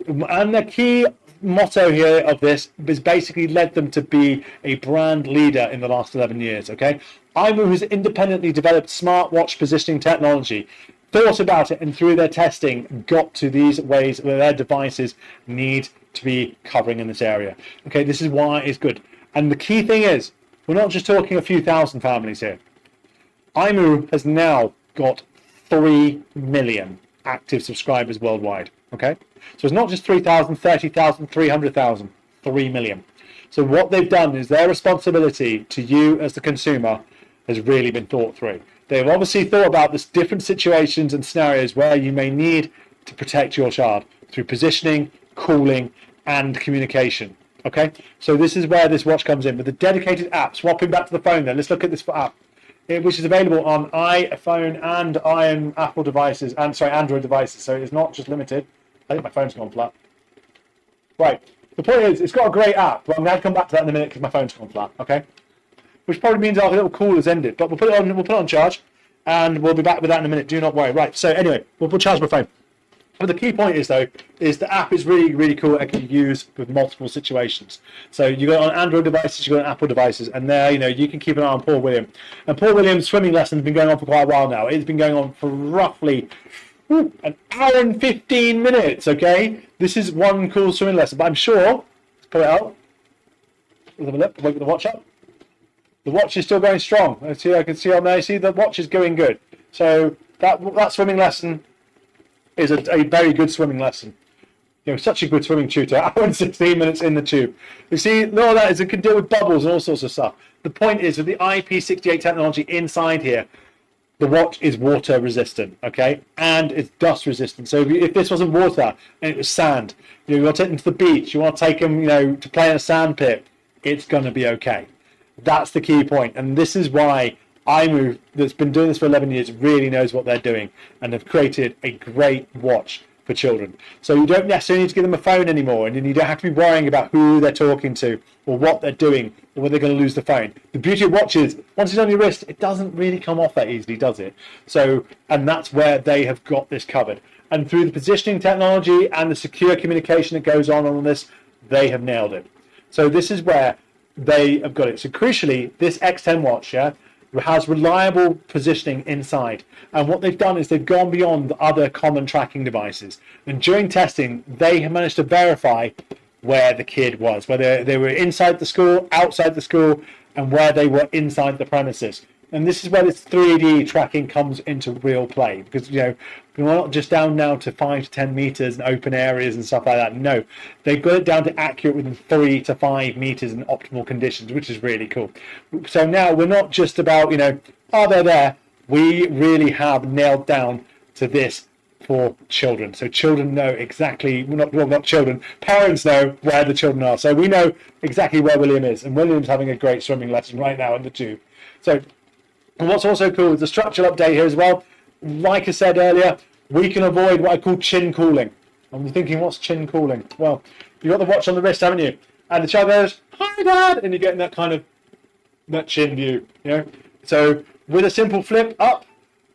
A: And the key motto here of this has basically led them to be a brand leader in the last 11 years, okay? imoo has independently developed smartwatch positioning technology, thought about it, and through their testing got to these ways where their devices need to be covering in this area. Okay, this is why it's good. And the key thing is, we're not just talking a few thousand families here. imoo has now got 3 million active subscribers worldwide, okay? So it's not just 3,000, 30,000, 300,000, 3 million. So what they've done is their responsibility to you as the consumer has really been thought through. They've obviously thought about this different situations and scenarios where you may need to protect your child through positioning, cooling, and communication. Okay, so this is where this watch comes in with a dedicated app. Swapping back to the phone there, let's look at this app, which is available on iPhone and Apple devices, and Android devices. So it's not just limited. I think my phone's gone flat. Right, the point is, it's got a great app, but I'm going to come back to that in a minute because my phone's gone flat. Okay, which probably means our little call has ended, but we'll put it on charge, and we'll be back with that in a minute. Do not worry. Right. So anyway, we'll charge my phone. But the key point is, though, is the app is really, really cool. It can be used with multiple situations. So you got it on Android devices, you got it on Apple devices, and there, you can keep an eye on Paul William. And Paul William's swimming lesson has been going on for quite a while now. It's been going on for roughly an hour and 15 minutes. Okay, this is one cool swimming lesson. But I'm sure, let's pull it out. Let's have a look. Wait for the watch up. The watch is still going strong. I can see on there. See, the watch is going good. So that swimming lesson is a very good swimming lesson. Such a good swimming tutor. Hour and 16 minutes in the tube. You see, all that is it can deal with bubbles and all sorts of stuff. The point is, with the IP68 technology inside here, the watch is water resistant, okay, and it's dust resistant. So if this wasn't water and it was sand, you want to take them to the beach, you want to take them, to play in a sand pit, it's going to be okay. That's the key point, and this is why imoo, that's been doing this for 11 years, really knows what they're doing and have created a great watch for children. So you don't necessarily need to give them a phone anymore, and you don't have to be worrying about who they're talking to or what they're doing or whether they're going to lose the phone. The beauty of watches, once it's on your wrist, it doesn't really come off that easily, does it? So, and that's where they have got this covered. And through the positioning technology and the secure communication that goes on this, they have nailed it. So this is where they have got it. So crucially, this X10 watch, yeah, has reliable positioning inside. And what they've done is they've gone beyond other common tracking devices. And during testing, they have managed to verify where the kid was, whether they were inside the school, outside the school, and where they were inside the premises. And this is where this 3D tracking comes into real play, because we're not just down now to 5 to 10 meters and open areas and stuff like that. No, they've got it down to accurate within 3 to 5 meters in optimal conditions, which is really cool. So now we're not just about are they there? We really have nailed down to this for children. So children know exactly, not children, parents know where the children are. So we know exactly where William is, and William's having a great swimming lesson right now in the tube. So, and what's also cool is the structural update here as well. Like I said earlier, we can avoid what I call chin cooling. And you're thinking, what's chin cooling? Well, you've got the watch on the wrist, haven't you? And the child goes, "Hi, Dad," and you're getting that kind of that chin view. So with a simple flip up,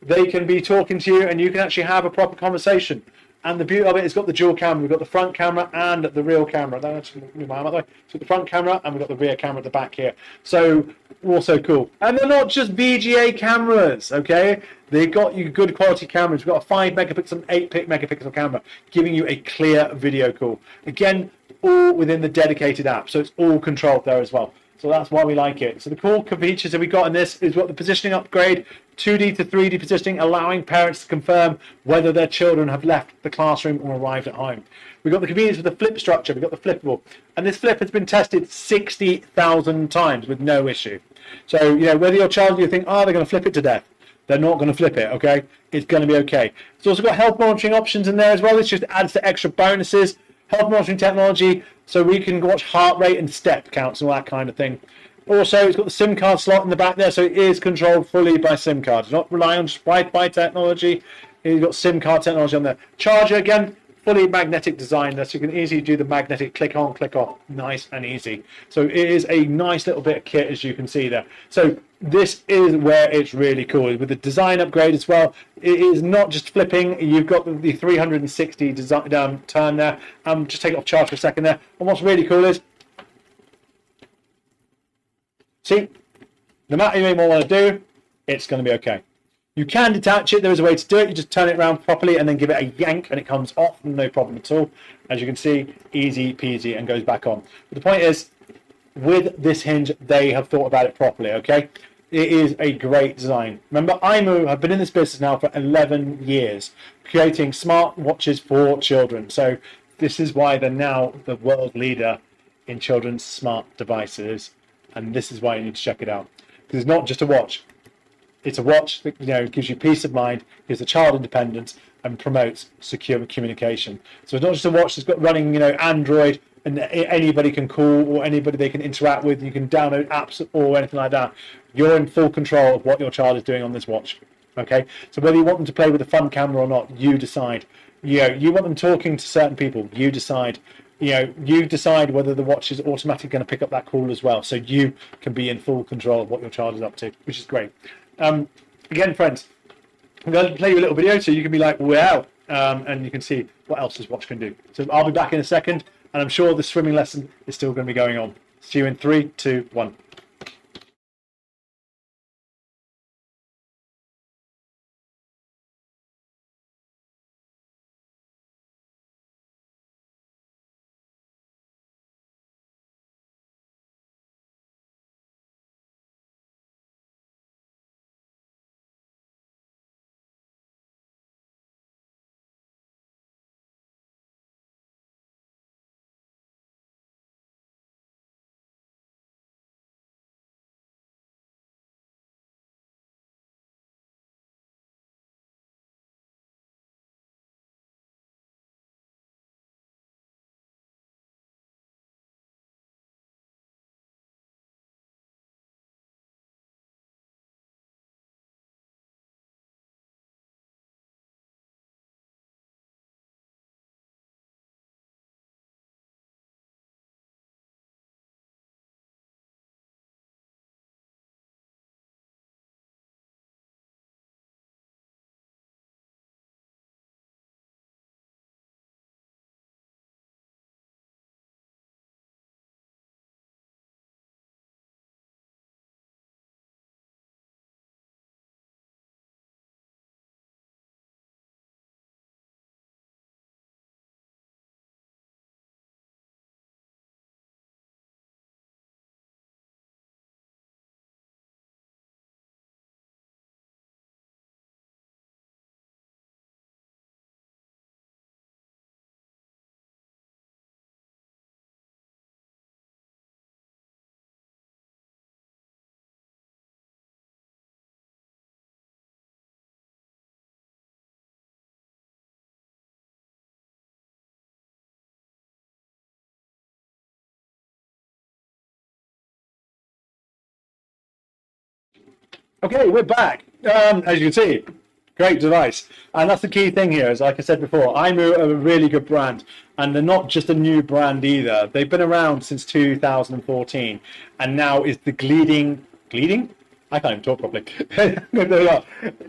A: they can be talking to you, and you can actually have a proper conversation. And the beauty of it is got the dual camera. We've got the front camera and the rear camera. That's move my arm out the way. So the front camera, and we've got the rear camera at the back here. So also cool. And they're not just VGA cameras, okay? They've got you good quality cameras. We've got a 5 megapixel and 8 megapixel camera, giving you a clear video call. Again, all within the dedicated app. So it's all controlled there as well. So that's why we like it. So the cool features that we got in this is what the positioning upgrade, 2D to 3D positioning, allowing parents to confirm whether their children have left the classroom or arrived at home. We've got the convenience with the flip structure. We've got the flippable. And this flip has been tested 60,000 times with no issue. So, whether your child, you think, they're going to flip it to death. They're not going to flip it, okay? It's going to be okay. It's also got health monitoring options in there as well. This just adds to extra bonuses. Health monitoring technology, so we can watch heart rate and step counts and all that kind of thing. Also, it's got the SIM card slot in the back there, so it is controlled fully by SIM cards. Not relying on just Wi-Fi technology. You've got SIM card technology on there. Charger, again, fully magnetic design there, so you can easily do the magnetic click on, click off. Nice and easy. So it is a nice little bit of kit, as you can see there. So this is where it's really cool. With the design upgrade as well, it is not just flipping. You've got the 360 design, turn there. Just take it off charge for a second there. And what's really cool is, see, no matter what you want to do, it's going to be okay. You can detach it. There is a way to do it. You just turn it around properly and then give it a yank and it comes off. No problem at all. As you can see, easy peasy, and goes back on. But the point is, with this hinge, they have thought about it properly, okay? It is a great design. Remember, imoo have been in this business now for 11 years, creating smart watches for children. So this is why they're now the world leader in children's smart devices. And this is why you need to check it out. Because it's not just a watch. It's a watch that gives you peace of mind, gives the child independence, and promotes secure communication. So it's not just a watch that's got running Android, and anybody can call or anybody they can interact with. You can download apps or anything like that. You're in full control of what your child is doing on this watch. Okay, so whether you want them to play with a fun camera or not, you decide. You want them talking to certain people, you decide. You decide whether the watch is automatically going to pick up that call as well. So you can be in full control of what your child is up to, which is great. Again, friends, I'm going to play you a little video so you can be like, wow, and you can see what else this watch can do. So I'll be back in a second, and I'm sure the swimming lesson is still going to be going on. See you in 3, 2, 1. Okay, we're back. As you can see, great device. And that's the key thing here, is like I said before, imoo are a really good brand. And they're not just a new brand either. They've been around since 2014 and now is the leading? I can't even talk properly.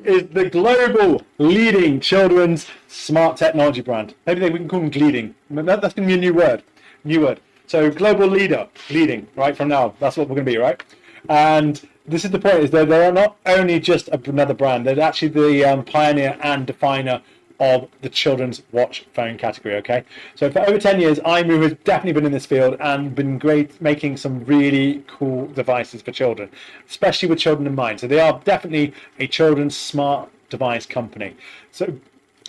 A: Is the global leading children's smart technology brand. Maybe we can call them leading. That's going to be a new word. New word. So global leading, right, from now. That's what we're going to be, right? And this is the point, is that they are not only just another brand, they're actually the pioneer and definer of the children's watch phone category, okay? So for over 10 years, imoo has definitely been in this field and been great, making some really cool devices for children, especially with children in mind. So they are definitely a children's smart device company. So,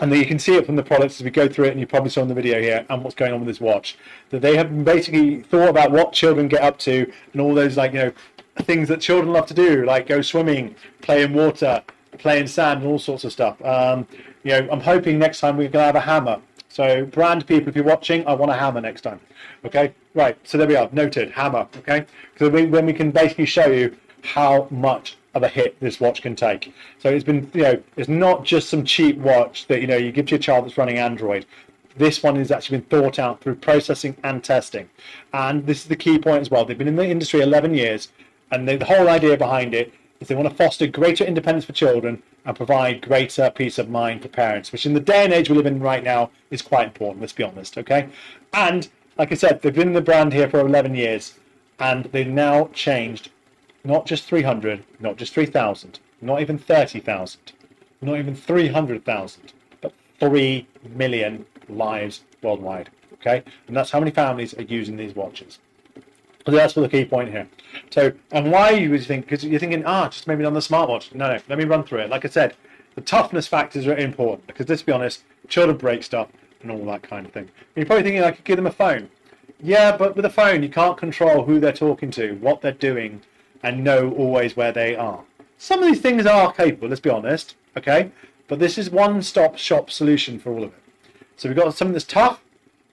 A: and you can see it from the products as we go through it, and you probably saw in the video here, and what's going on with this watch, that they have basically thought about what children get up to and all those, like, you know, things that children love to do, like go swimming, play in water, play in sand, and all sorts of stuff. You know, I'm hoping next time we're going to have a hammer. So brand people, if you're watching, I want a hammer next time. Okay, right, so there we are, noted, hammer. Okay, so when we can basically show you how much of a hit this watch can take. So it's been, you know, it's not just some cheap watch that, you know, you give to your child that's running Android. This one has actually been thought out through processing and testing. And this is the key point as well. They've been in the industry 11 years, and the whole idea behind it is they want to foster greater independence for children and provide greater peace of mind for parents, which in the day and age we live in right now is quite important, let's be honest, okay? And like I said, they've been in the brand here for 11 years, and they've now changed not just 300, not just 3,000, not even 30,000, not even 300,000, but 3 million lives worldwide, okay? And that's how many families are using these watches. So that's the key point here. So, and why you would think, because you're thinking, just maybe on the smartwatch. No, let me run through it. Like I said, the toughness factors are important, because let's be honest, children break stuff and all that kind of thing. And you're probably thinking I could give them a phone. Yeah, but with a phone, you can't control who they're talking to, what they're doing, and know always where they are. Some of these things are capable, let's be honest, okay? But this is one-stop shop solution for all of it. So we've got something that's tough,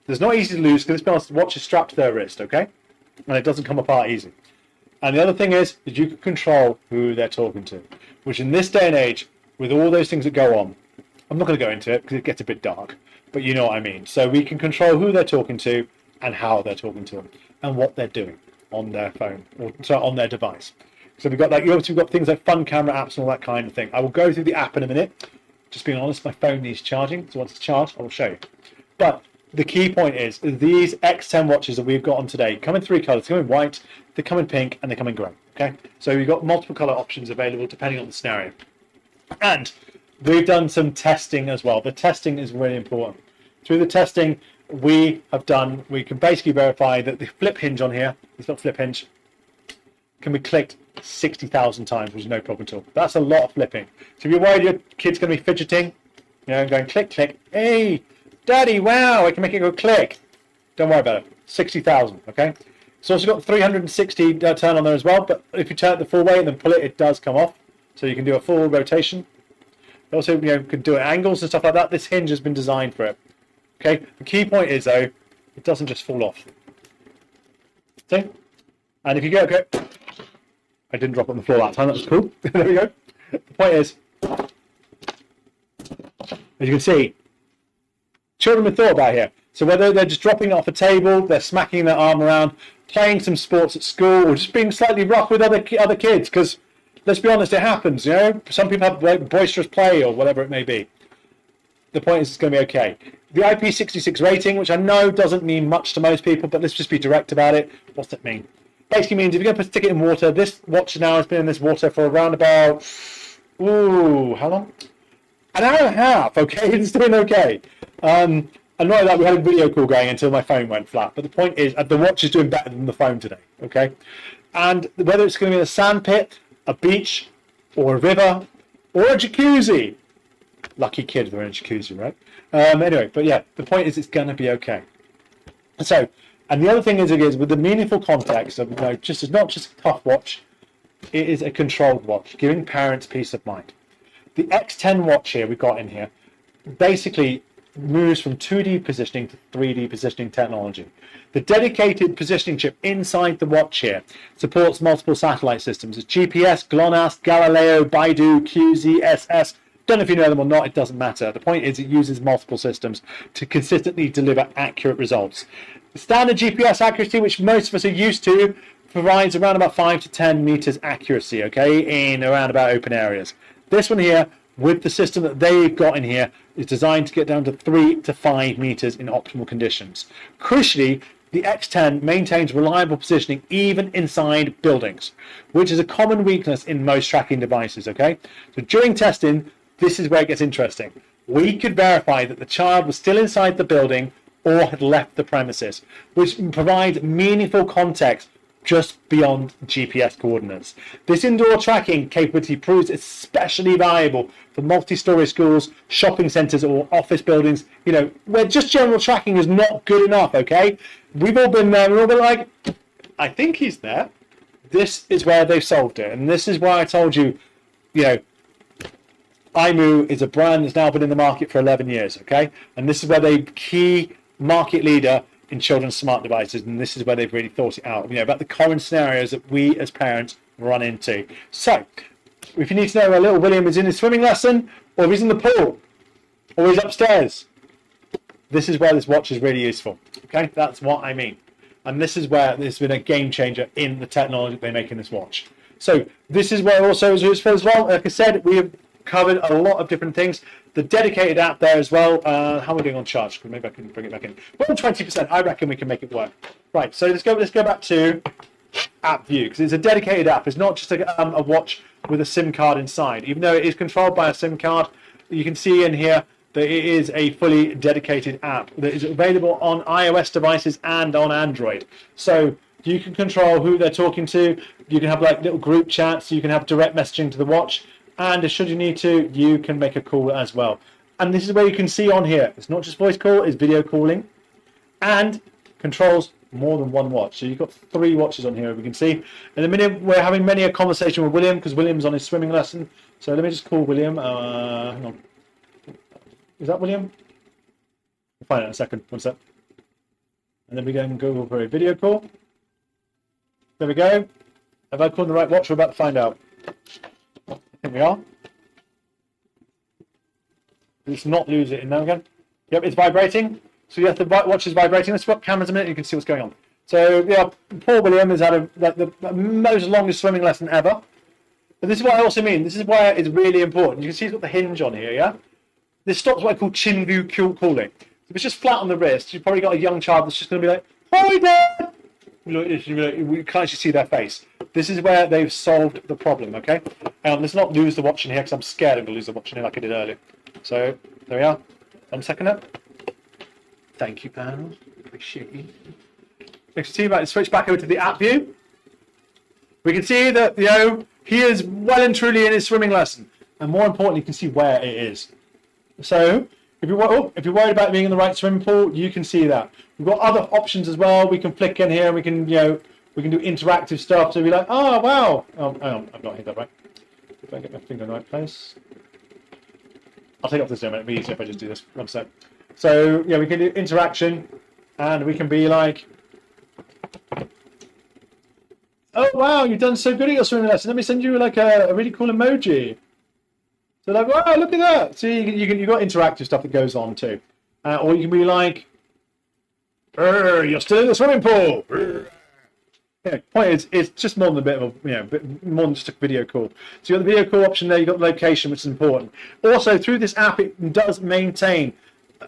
A: that's not easy to lose, because let's be honest, the watch is strapped to their wrist, okay? And it doesn't come apart easy. And the other thing is that you can control who they're talking to, which in this day and age, with all those things that go on, I'm not going to go into it because it gets a bit dark, but you know what I mean. So we can control who they're talking to and how they're talking to them and what they're doing on their phone, or sorry, on their device. So we've got, like, obviously we've got things like fun camera apps and all that kind of thing. I will go through the app in a minute. Just being honest, my phone needs charging, so once it's charged, I will show you. But the key point is these X10 watches that we've got on today come in 3 colors. They come in white, they come in pink, and they come in grey. Okay, so we've got multiple color options available depending on the scenario. And we've done some testing as well. The testing is really important. Through the testing we can basically verify that the flip hinge on here, it's not flip hinge, can be clicked 60,000 times, which is no problem at all. That's a lot of flipping. So if you're worried your kid's going to be fidgeting, you know, going click, click, hey, Daddy, wow, I can make it go click. Don't worry about it. 60,000, okay? It's also got 360 turn on there as well, but if you turn it the full way and then pull it, it does come off. So you can do a full rotation. Also, you know, you can do it at angles and stuff like that. This hinge has been designed for it. Okay? The key point is, though, it doesn't just fall off. See? And if you go, okay, I didn't drop it on the floor that time. That was cool. There we go. The point is, as you can see, children have thought about here. So whether they're just dropping it off a table, they're smacking their arm around, playing some sports at school, or just being slightly rough with other kids, because let's be honest, it happens. You know, some people have boisterous play or whatever it may be. The point is, it's going to be okay. The IP66 rating, which I know doesn't mean much to most people, but let's just be direct about it. What's that mean? Basically means if you're going to stick it in water, this watch now has been in this water for around about, how long? An hour and a half. Okay, it's doing okay. And not like that, we had a video call going until my phone went flat. But the point is, the watch is doing better than the phone today. Okay, and whether it's going to be a sand pit, a beach, or a river, or a jacuzzi. Lucky kids, they're in a jacuzzi, right? Anyway, but yeah, the point is, it's going to be okay. So, and the other thing is with the meaningful context of, you know, it's not just a tough watch, it is a controlled watch, giving parents peace of mind. The X10 watch here we've got in here, basically moves from 2D positioning to 3D positioning technology. The dedicated positioning chip inside the watch here supports multiple satellite systems. It's GPS, GLONASS, Galileo, Baidu, QZ, SS. Don't know if you know them or not, it doesn't matter. The point is it uses multiple systems to consistently deliver accurate results. The standard GPS accuracy, which most of us are used to, provides around about 5 to 10 meters accuracy, okay, in around about open areas. This one here, with the system that they've got in here, is designed to get down to 3 to 5 meters in optimal conditions. Crucially, the X10 maintains reliable positioning even inside buildings, which is a common weakness in most tracking devices, okay? So during testing, this is where it gets interesting. We could verify that the child was still inside the building or had left the premises, which provides meaningful context just beyond GPS coordinates. This indoor tracking capability proves especially valuable for multi-story schools, shopping centres or office buildings, you know, where just general tracking is not good enough, okay? We've all been there, we've all been like, I think he's there. This is where they've solved it. And this is why I told you, you know, imoo is a brand that's now been in the market for 11 years, okay? And this is where they key market leader in children's smart devices, and this is where they've really thought it out, you know, about the common scenarios that we as parents run into. So, if you need to know where little William is in his swimming lesson, or if he's in the pool, or he's upstairs, this is where this watch is really useful, okay? That's what I mean. And this is where there's been a game changer in the technology they make in this watch. So, this is where also is useful as well. Like I said, we have covered a lot of different things. The dedicated app there as well. How are we doing on charge? Maybe I can bring it back in. We're on 20%. I reckon we can make it work. Right. So let's go back to app view, because it's a dedicated app. It's not just a watch with a SIM card inside. Even though it is controlled by a SIM card, you can see in here that it is a fully dedicated app that is available on iOS devices and on Android. So you can control who they're talking to. You can have like little group chats. You can have direct messaging to the watch. And should you need to, you can make a call as well. And this is where you can see on here, it's not just voice call, it's video calling, and controls more than one watch. So you've got 3 watches on here, as we can see. In a minute, we're having many a conversation with William, because William's on his swimming lesson. So let me just call William. Hang on. Is that William? We'll find out in a second. One sec. And then we go and go over a video call. There we go. Have I called the right watch? We're about to find out. Here we are. Let's not lose it in there again. Yep, it's vibrating. So yes, the watch is vibrating. Let's swap cameras a minute. You can see what's going on. So yeah, poor William has had the most longest swimming lesson ever. But this is what I also mean. This is why it's really important. You can see it's got the hinge on here. Yeah. This stops what I call chin view cooling. If it's just flat on the wrist, you've probably got a young child that's just going to be like, "Hi, Dad." We can't actually see their face. This is where they've solved the problem, okay? Let's not lose the watch in here, because I'm scared I'm going to lose the watch in here like I did earlier. So, there we are. 1 second up. Thank you, pal. Appreciate you. Next to see about switch back over to the app view. We can see that, you know, he is well and truly in his swimming lesson. And more importantly, you can see where it is. So, if you're worried about being in the right swimming pool, you can see that. We've got other options as well. We can flick in here. We can, you know, we can do interactive stuff. So be like, oh wow. Oh, hang on, I've not hit that right. If I get my finger in the right place, I'll take off this moment. It'll be easier if I just do this. 1 sec. So yeah, we can do interaction, and we can be like, oh wow, you've done so good at your swimming lesson. Let me send you like a really cool emoji. So like, wow, look at that. See, you've got interactive stuff that goes on too. Or you can be like, you're still in the swimming pool. Yeah, point is, it's just more than a bit of a, you know, bit more than just a video call. So you've got the video call option there, you've got the location, which is important. Also, through this app, it does maintain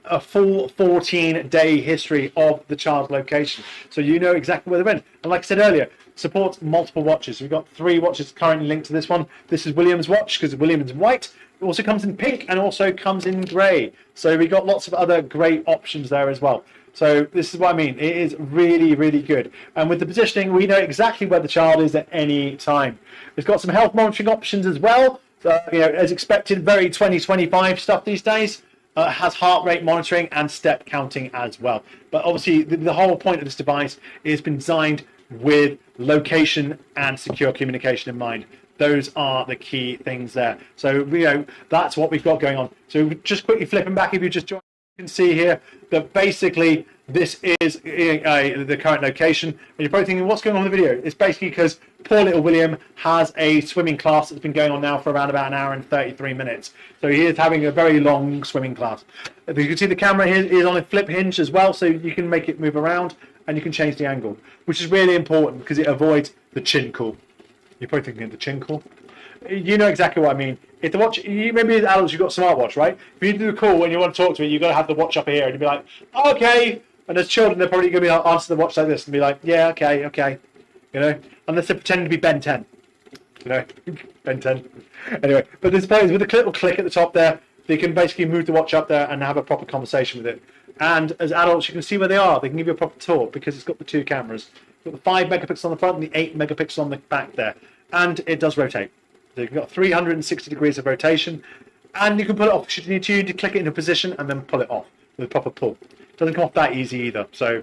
A: a full 14-day history of the child's location. So you know exactly where they went. And like I said earlier, supports multiple watches. We've got 3 watches currently linked to this one. This is William's watch, because William's white. It also comes in pink and also comes in grey. So we've got lots of other great options there as well. So this is what I mean. It is really, really good. And with the positioning, we know exactly where the child is at any time. It's got some health monitoring options as well. So, you know, as expected, very 2025 stuff these days. Has heart rate monitoring and step counting as well. But obviously, the whole point of this device is been designed with location and secure communication in mind. Those are the key things there. So, you know, that's what we've got going on. So just quickly flipping back, if you just joined. You can see here that basically this is the current location, and you're probably thinking, what's going on in the video? It's basically because poor little William has a swimming class that's been going on now for around about an hour and 33 minutes. So he is having a very long swimming class. As you can see, the camera here is on a flip hinge as well, so you can make it move around and you can change the angle, which is really important because it avoids the chin call. You're probably thinking of the chin call. You know exactly what I mean. If the watch, you maybe as adults you've got a smartwatch, right? If you do a call and you want to talk to it, you've got to have the watch up here and you'd be like, okay. And as children, they're probably going to be like, answer the watch like this and be like, yeah, okay, okay. You know, unless they're pretending to be Ben 10. You know, Ben 10. Anyway, but this point is with a little click at the top there, they can basically move the watch up there and have a proper conversation with it. And as adults, you can see where they are. They can give you a proper tour because it's got the two cameras. It's got the 5 megapixels on the front and the 8 megapixels on the back there. And it does rotate. So you've got 360 degrees of rotation. And you can pull it off should you need to click it into position and then pull it off with a proper pull. It doesn't come off that easy either. So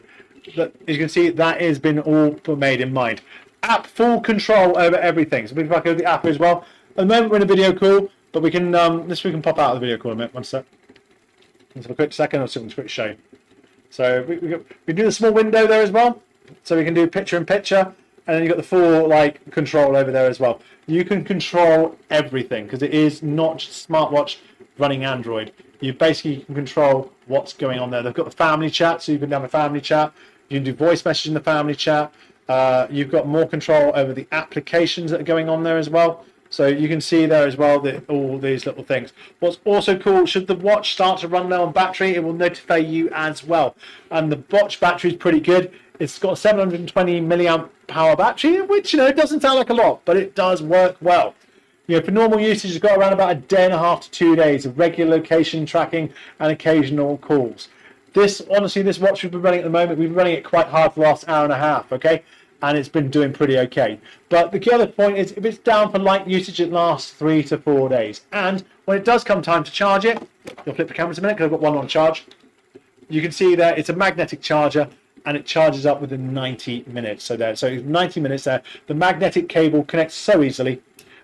A: as you can see, that has been all made in mind. App full control over everything. So we can back over the app as well. At the moment we're in a video call, but we can we can pop out of the video call in a minute. One sec. Let's have a quick second. I'll see quick show. So we do the small window there as well. So we can do picture in picture, and then you've got the full like control over there as well. You can control everything because it is not just a smartwatch running Android. You basically can control what's going on there. They've got the family chat, so you can have a family chat. You can do voice message in the family chat. You've got more control over the applications that are going on there as well. So you can see there as well that all these little things. What's also cool, should the watch start to run low on battery, it will notify you as well. And the watch battery is pretty good. It's got a 720 milliamp power battery, which, you know, it doesn't sound like a lot, but it does work well. You know, for normal usage, it's got around about a day and a half to 2 days of regular location tracking and occasional calls. This, honestly, this watch we've been running at the moment, we've been running it quite hard for the last hour and a half, okay? And it's been doing pretty okay. But the key other point is if it's down for light usage, it lasts 3 to 4 days. And when it does come time to charge it, you'll flip the cameras a minute because I've got one on charge. You can see there it's a magnetic charger and it charges up within 90 minutes. So 90 minutes there. The magnetic cable connects so easily.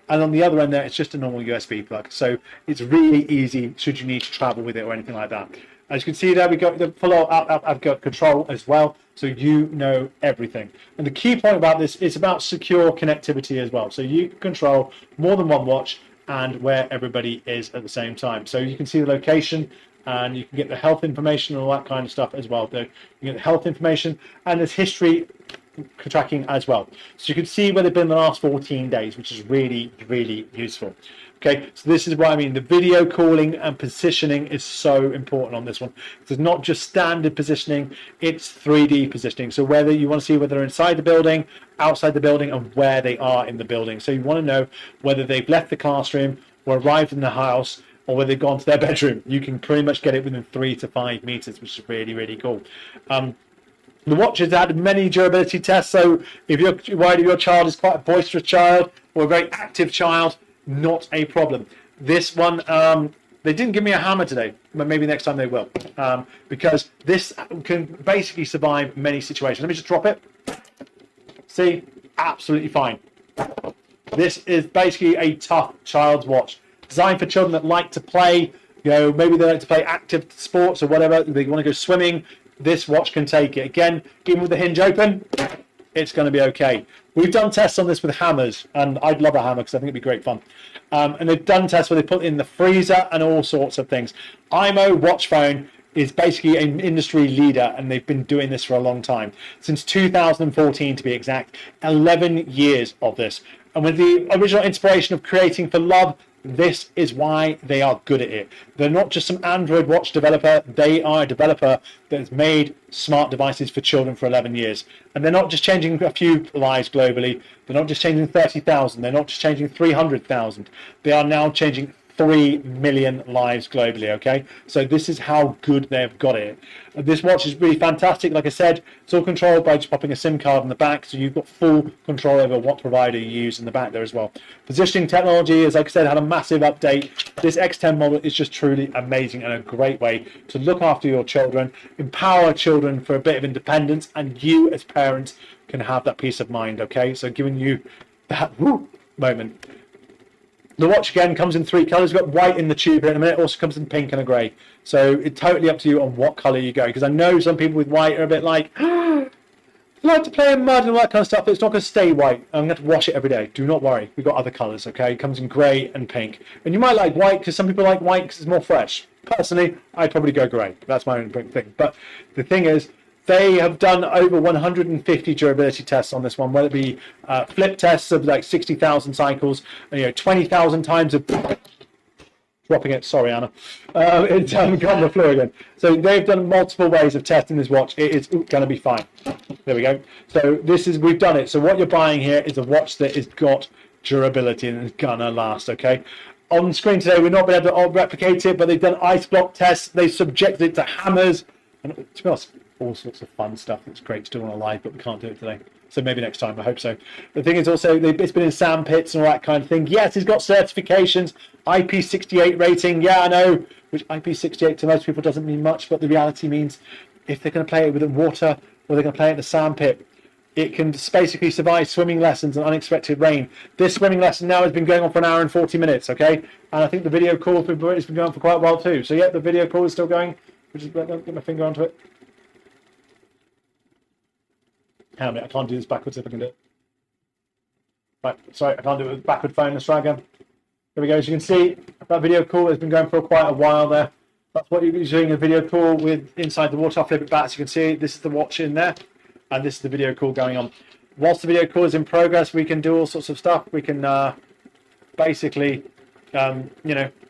A: And on the other end there, it's just a normal USB plug. So it's really easy should you need to travel with it or anything like that. As you can see there, we've got the full I've got control as well, so you know everything. And the key point about this is about secure connectivity as well. So you can control more than one watch and where everybody is at the same time. So you can see the location and you can get the health information and all that kind of stuff as well. You get the health information and there's history tracking as well. So you can see where they've been the last 14 days, which is really, really useful. Okay, so this is what I mean. The video calling and positioning is so important on this one. It's not just standard positioning, it's 3D positioning. So whether you want to see whether they're inside the building, outside the building, and where they are in the building. So you want to know whether they've left the classroom or arrived in the house or whether they've gone to their bedroom. You can pretty much get it within 3 to 5 meters, which is really, really cool. The watch has had many durability tests, so if you're worried your child is quite a boisterous child or a very active child, not a problem. This one, they didn't give me a hammer today, but maybe next time they will, because this can basically survive many situations. Let me just drop it. See, absolutely fine. This is basically a tough child's watch, designed for children that like to play. You know, maybe they like to play active sports or whatever. They want to go swimming. This watch can take it. Again, even with the hinge open, it's going to be okay. We've done tests on this with hammers, and I'd love a hammer because I think it'd be great fun. And they've done tests where they put in the freezer and all sorts of things. imoo watch phone is basically an industry leader, and they've been doing this for a long time. Since 2014 to be exact, 11 years of this. And with the original inspiration of creating for love, this is why they are good at it. They're not just some Android watch developer, they are a developer that has made smart devices for children for 11 years. And they're not just changing a few lives globally, they're not just changing 30,000, they're not just changing 300,000, they are now changing 3 million lives globally, okay? So this is how good they've got it. This watch is really fantastic. Like I said, it's all controlled by just popping a SIM card in the back, so you've got full control over what provider you use in the back there as well. Positioning technology, as like I said, had a massive update. This X10 model is just truly amazing and a great way to look after your children, empower children for a bit of independence, and you as parents can have that peace of mind, okay? So giving you that moment. The watch again comes in 3 colours. We've got white in the tube here in a minute. It also comes in pink and a grey. So it's totally up to you on what colour you go. Because I know some people with white are a bit like, like to play in mud and all that kind of stuff, but it's not going to stay white. I'm going to have to wash it every day. Do not worry. We've got other colours, okay? It comes in grey and pink. And you might like white because some people like white because it's more fresh. Personally, I'd probably go grey. That's my own thing. But the thing is, they have done over 150 durability tests on this one, whether it be flip tests of like 60,000 cycles, 20,000 times of dropping it. Sorry, Anna. It's on the floor again. So they've done multiple ways of testing this watch. It is going to be fine. There we go. So we've done it. So what you're buying here is a watch that has got durability and is gonna last. Okay. On screen today, we're not been able to replicate it, but they've done ice block tests. They subjected it to hammers, and to be honest, all sorts of fun stuff. It's great to do on a live, but we can't do it today. So maybe next time, I hope so. The thing is also, it's been in sand pits and all that kind of thing. Yes, it's got certifications, IP68 rating. Yeah, I know, which IP68 to most people doesn't mean much, but the reality means if they're going to play it with the water or they're going to play it in a sand pit, it can basically survive swimming lessons and unexpected rain. This swimming lesson now has been going on for an hour and 40 minutes, okay? And I think the video call has been going on for quite a while too. So yeah, the video call is still going. Just get my finger onto it. Hang on a minute, I can't do this backwards if I can do it. Right, sorry, I can't do it with backward phone. Let's try again. Here we go. As you can see, that video call has been going for quite a while there. That's what you're doing a video call with inside the water. I'll flip it back so you can see this is the watch in there, and this is the video call going on. Whilst the video call is in progress, we can do all sorts of stuff. We can basically,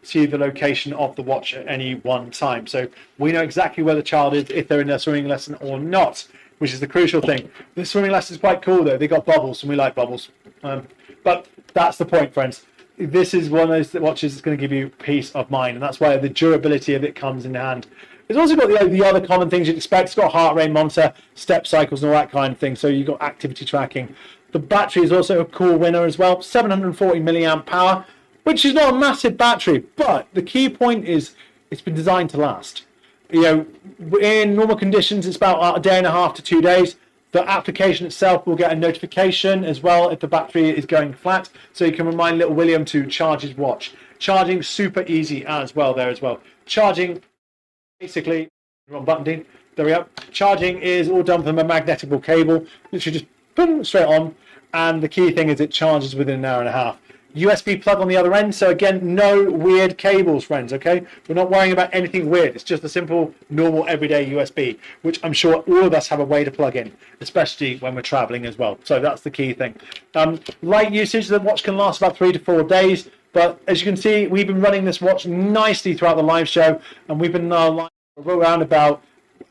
A: see the location of the watch at any one time. So we know exactly where the child is if they're in their swimming lesson or not, which is the crucial thing. This swimming lesson is quite cool though. They got bubbles, and we like bubbles. But that's the point, friends. This is one of those watches that's going to give you peace of mind, and that's why the durability of it comes in hand. It's also got the other common things you'd expect. It's got a heart rate monitor, step cycles, and all that kind of thing. So you've got activity tracking. The battery is also a cool winner as well. 740 milliamp power, which is not a massive battery, but the key point is it's been designed to last. In normal conditions, it's about a day and a half to 2 days. The application itself will get a notification as well if the battery is going flat, so you can remind little William to charge his watch. Charging super easy as well there as well. Charging, basically, wrong button, Dean. There we go. Charging is all done from a magnetical cable, which you just boom straight on, and the key thing is it charges within an hour and a half. USB plug on the other end, so again, no weird cables, friends, okay? We're not worrying about anything weird. It's just a simple, normal, everyday USB, which I'm sure all of us have a way to plug in, especially when we're traveling as well. So that's the key thing. Light usage, the watch can last about 3 to 4 days, but as you can see, we've been running this watch nicely throughout the live show, and we've been live around about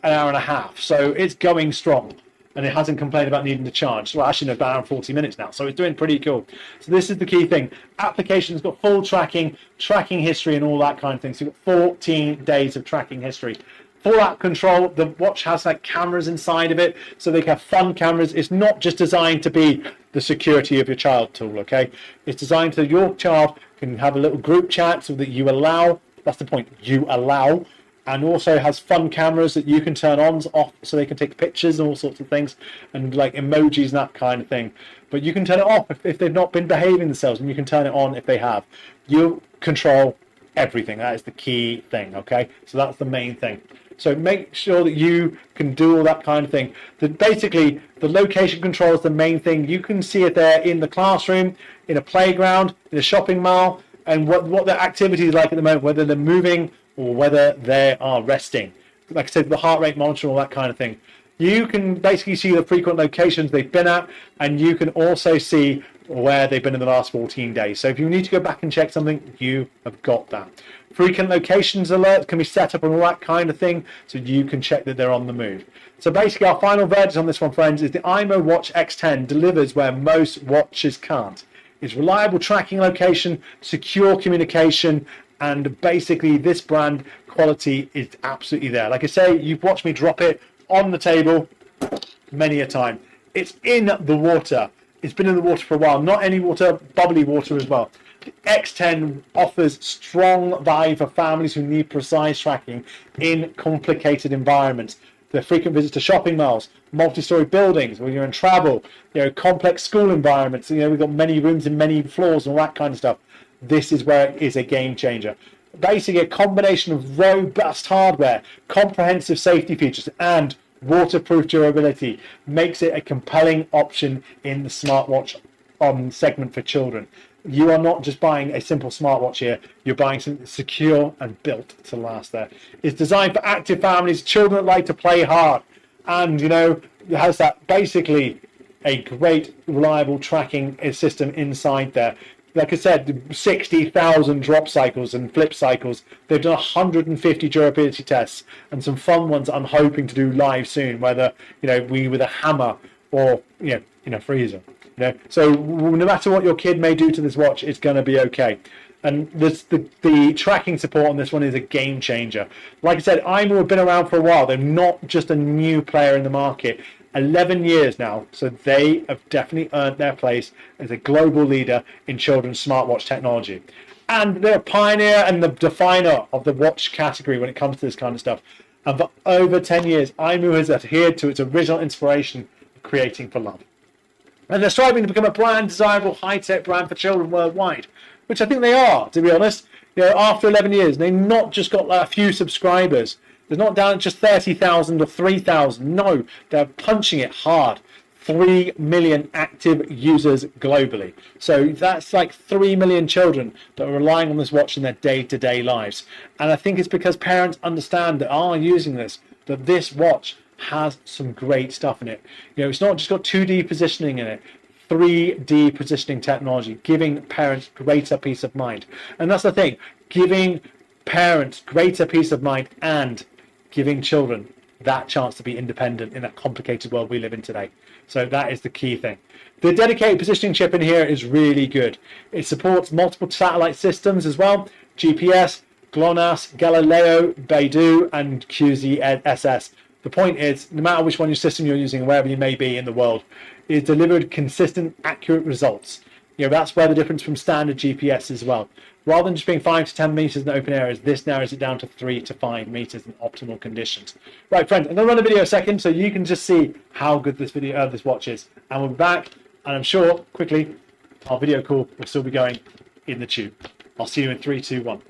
A: an hour and a half, so it's going strong. And it hasn't complained about needing to charge. Well, actually, no, about an hour and 40 minutes now. So it's doing pretty cool. So this is the key thing. Application's got full tracking history, and all that kind of thing. So you've got 14 days of tracking history. Full app control. The watch has like cameras inside of it, so they can have fun cameras. It's not just designed to be the security of your child tool, okay? It's designed so your child can have a little group chat so that you allow, that's the point, you allow, and also has fun cameras that you can turn on, off, so they can take pictures and all sorts of things, and like emojis and that kind of thing. But you can turn it off if they've not been behaving themselves, and you can turn it on if they have. You control everything. That is the key thing, okay? So that's the main thing. So make sure that you can do all that kind of thing. Basically, the location control is the main thing. You can see it there in the classroom, in a playground, in a shopping mall, and what their activity is like at the moment, whether they're moving or whether they are resting. Like I said, the heart rate monitor, all that kind of thing. You can basically see the frequent locations they've been at, and you can also see where they've been in the last 14 days. So if you need to go back and check something, you have got that. Frequent locations alert can be set up and all that kind of thing, so you can check that they're on the move. So basically, our final verdict on this one, friends, is the imoo Watch X10 delivers where most watches can't. It's reliable tracking location, secure communication, and basically this brand quality is absolutely there. Like I say, you've watched me drop it on the table many a time. It's in the water. It's been in the water for a while. Not any water, bubbly water as well. The X10 offers strong value for families who need precise tracking in complicated environments. The frequent visits to shopping malls, multi-story buildings, when you're in travel, complex school environments. We've got many rooms and many floors and all that kind of stuff. this is where it is a game changer. Basically, a combination of robust hardware, comprehensive safety features, and waterproof durability makes it a compelling option in the smartwatch segment for children. You are not just buying a simple smartwatch here, you're buying something that's secure and built to last there. It's designed for active families, children that like to play hard, and you know, it has that basically a great reliable tracking system inside there. Like I said, 60,000 drop cycles and flip cycles. They've done 150 durability tests and some fun ones I'm hoping to do live soon, whether with a hammer or in a freezer. So no matter what your kid may do to this watch, it's going to be okay. And the tracking support on this one is a game changer. Like I said, imoo have been around for a while. They're not just a new player in the market. 11 years now, so they have definitely earned their place as a global leader in children's smartwatch technology. And they're a pioneer and the definer of the watch category when it comes to this kind of stuff. And for over 10 years, imoo has adhered to its original inspiration of creating for love. And they're striving to become a brand desirable, high-tech brand for children worldwide, which I think they are, to be honest. After 11 years, they've not just got a few subscribers. They're not down at just 30,000 or 3,000. No, they're punching it hard. 3 million active users globally. So that's like 3 million children that are relying on this watch in their day-to-day lives. And I think it's because parents understand that are using this, that this watch has some great stuff in it. It's not just got 2D positioning in it. 3D positioning technology, giving parents greater peace of mind. And that's the thing, giving parents greater peace of mind and giving children that chance to be independent in that complicated world we live in today. So that is the key thing. The dedicated positioning chip in here is really good. It supports multiple satellite systems as well, GPS, GLONASS, Galileo, Beidou, and QZSS. The point is, no matter which one your system you're using, wherever you may be in the world, it's delivered consistent, accurate results. That's where the difference from standard GPS as well. Rather than just being 5 to 10 meters in open areas, this narrows it down to 3 to 5 meters in optimal conditions. Right, friends, I'm going to run a video a second so you can just see how good this watch is. And we'll be back, and I'm sure, quickly, our video call will still be going in the tube. I'll see you in 3, 2, 1.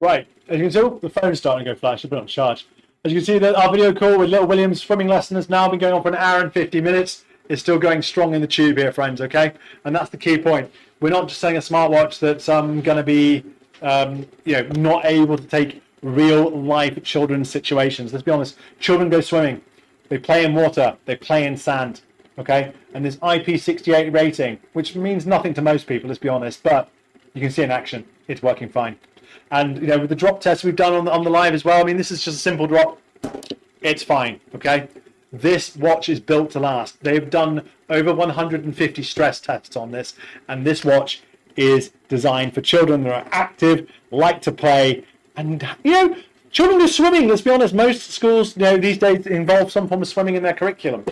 A: Right, as you can see, the phone's starting to go flash. I'll put it on charge. As you can see, that our video call with little William's swimming lesson has now been going on for 1 hour and 50 minutes. It's still going strong in the tube here, friends, okay? And that's the key point. We're not just selling a smartwatch that's going to be, not able to take real-life children's situations. Let's be honest, children go swimming. They play in water. They play in sand, okay? And this IP68 rating, which means nothing to most people, let's be honest, but you can see in action, it's working fine. And with the drop tests we've done on the live as well, I mean, this is just a simple drop. It's fine, okay? This watch is built to last. They've done over 150 stress tests on this, and this watch is designed for children that are active, like to play, and children do swimming. Let's be honest, most schools these days involve some form of swimming in their curriculum.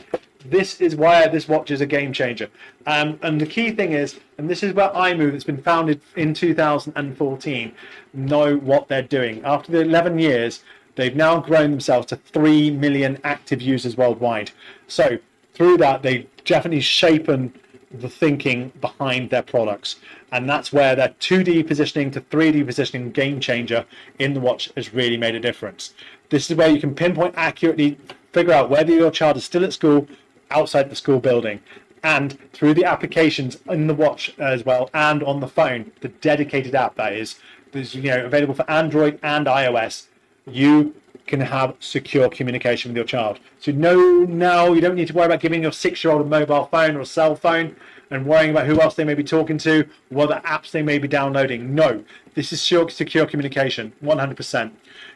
A: This is why this watch is a game changer. And the key thing is, and this is where imoo, that's been founded in 2014, know what they're doing. After the 11 years, they've now grown themselves to 3 million active users worldwide. So through that, they've definitely shapen the thinking behind their products. And that's where their 2D positioning to 3D positioning game changer in the watch has really made a difference. This is where you can pinpoint accurately, figure out whether your child is still at school, outside the school building, and through the applications in the watch as well, and on the phone, the dedicated app that is available for Android and iOS, you can have secure communication with your child. So now you don't need to worry about giving your 6-year-old a mobile phone or a cell phone and worrying about who else they may be talking to, what other apps they may be downloading. No, this is secure communication, 100%.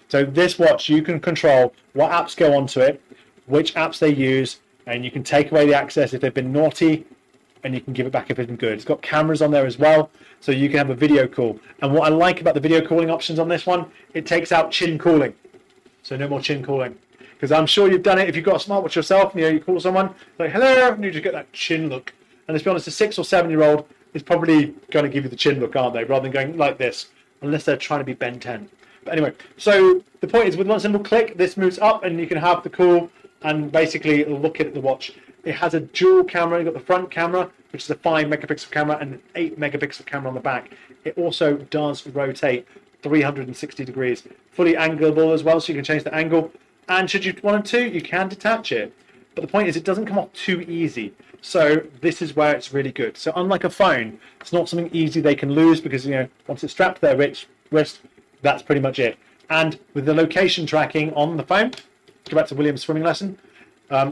A: So this watch, you can control what apps go onto it, which apps they use, and you can take away the access if they've been naughty, and you can give it back if it's been good. It's got cameras on there as well, so you can have a video call. And what I like about the video calling options on this one, it takes out chin calling. So no more chin calling. Because I'm sure you've done it if you've got a smartwatch yourself, and you call someone, like, hello, and you just get that chin look. And let's be honest, a 6 or 7-year-old is probably going to give you the chin look, aren't they? Rather than going like this, unless they're trying to be Ben 10. But anyway, so the point is, with one simple click, this moves up, and you can have the call and basically look at the watch. It has a dual camera. You've got the front camera, which is a 5 megapixel camera, and an 8 megapixel camera on the back. It also does rotate 360 degrees, fully angleable as well, so you can change the angle. And should you want to, you can detach it. But the point is, it doesn't come off too easy. So this is where it's really good. So unlike a phone, it's not something easy they can lose, because once it's strapped to their wrist, that's pretty much it. And with the location tracking on the phone, go back to William's swimming lesson.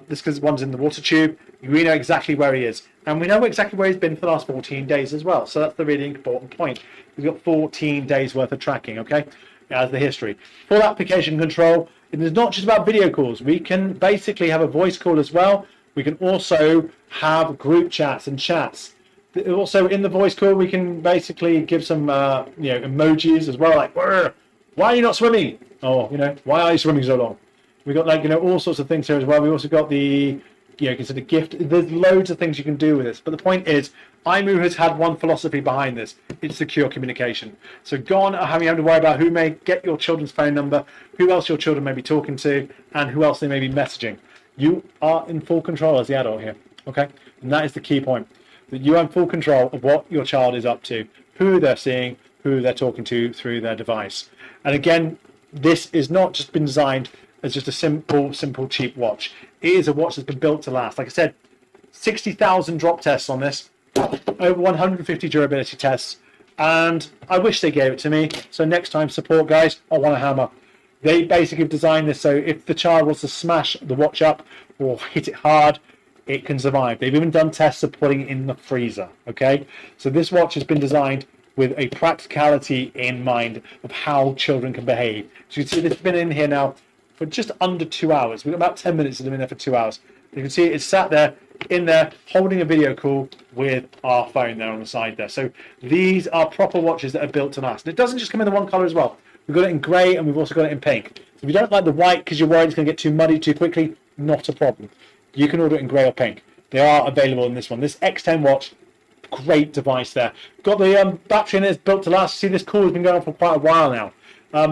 A: This because one's in the water tube. We know exactly where he is, and we know exactly where he's been for the last 14 days as well. So that's the really important point. We've got 14 days worth of tracking, okay, as the history. Full application control. It is not just about video calls. We can basically have a voice call as well. We can also have group chats and chats. Also in the voice call, we can basically give some emojis as well, like, why are you not swimming? Or why are you swimming so long? We've got all sorts of things here as well. We've also got the consider gift. There's loads of things you can do with this. But the point is, imoo has had one philosophy behind this. It's secure communication. So gone are having to worry about who may get your children's phone number, who else your children may be talking to, and who else they may be messaging. You are in full control as the adult here, okay? And that is the key point, that you are in full control of what your child is up to, who they're seeing, who they're talking to through their device. And again, this is not just been designed as just a simple, cheap watch. It is a watch that's been built to last. Like I said, 60,000 drop tests on this, over 150 durability tests, and I wish they gave it to me. So next time, support guys, I want a hammer. They basically designed this so if the child wants to smash the watch up or hit it hard, it can survive. They've even done tests of putting it in the freezer, okay? So this watch has been designed with a practicality in mind of how children can behave. So you can see it's been in here now for just under 2 hours. We've got about 10 minutes of them in there for 2 hours. You can see it's sat there in there holding a video call with our phone there on the side there. So these are proper watches that are built to last. And it doesn't just come in the one color as well. We've got it in grey, and we've also got it in pink. So if you don't like the white because you're worried it's going to get too muddy too quickly, not a problem. You can order it in grey or pink. They are available in this one. This X10 watch, great device there. Got the battery in it, it's built to last. See, this call has been going on for quite a while now.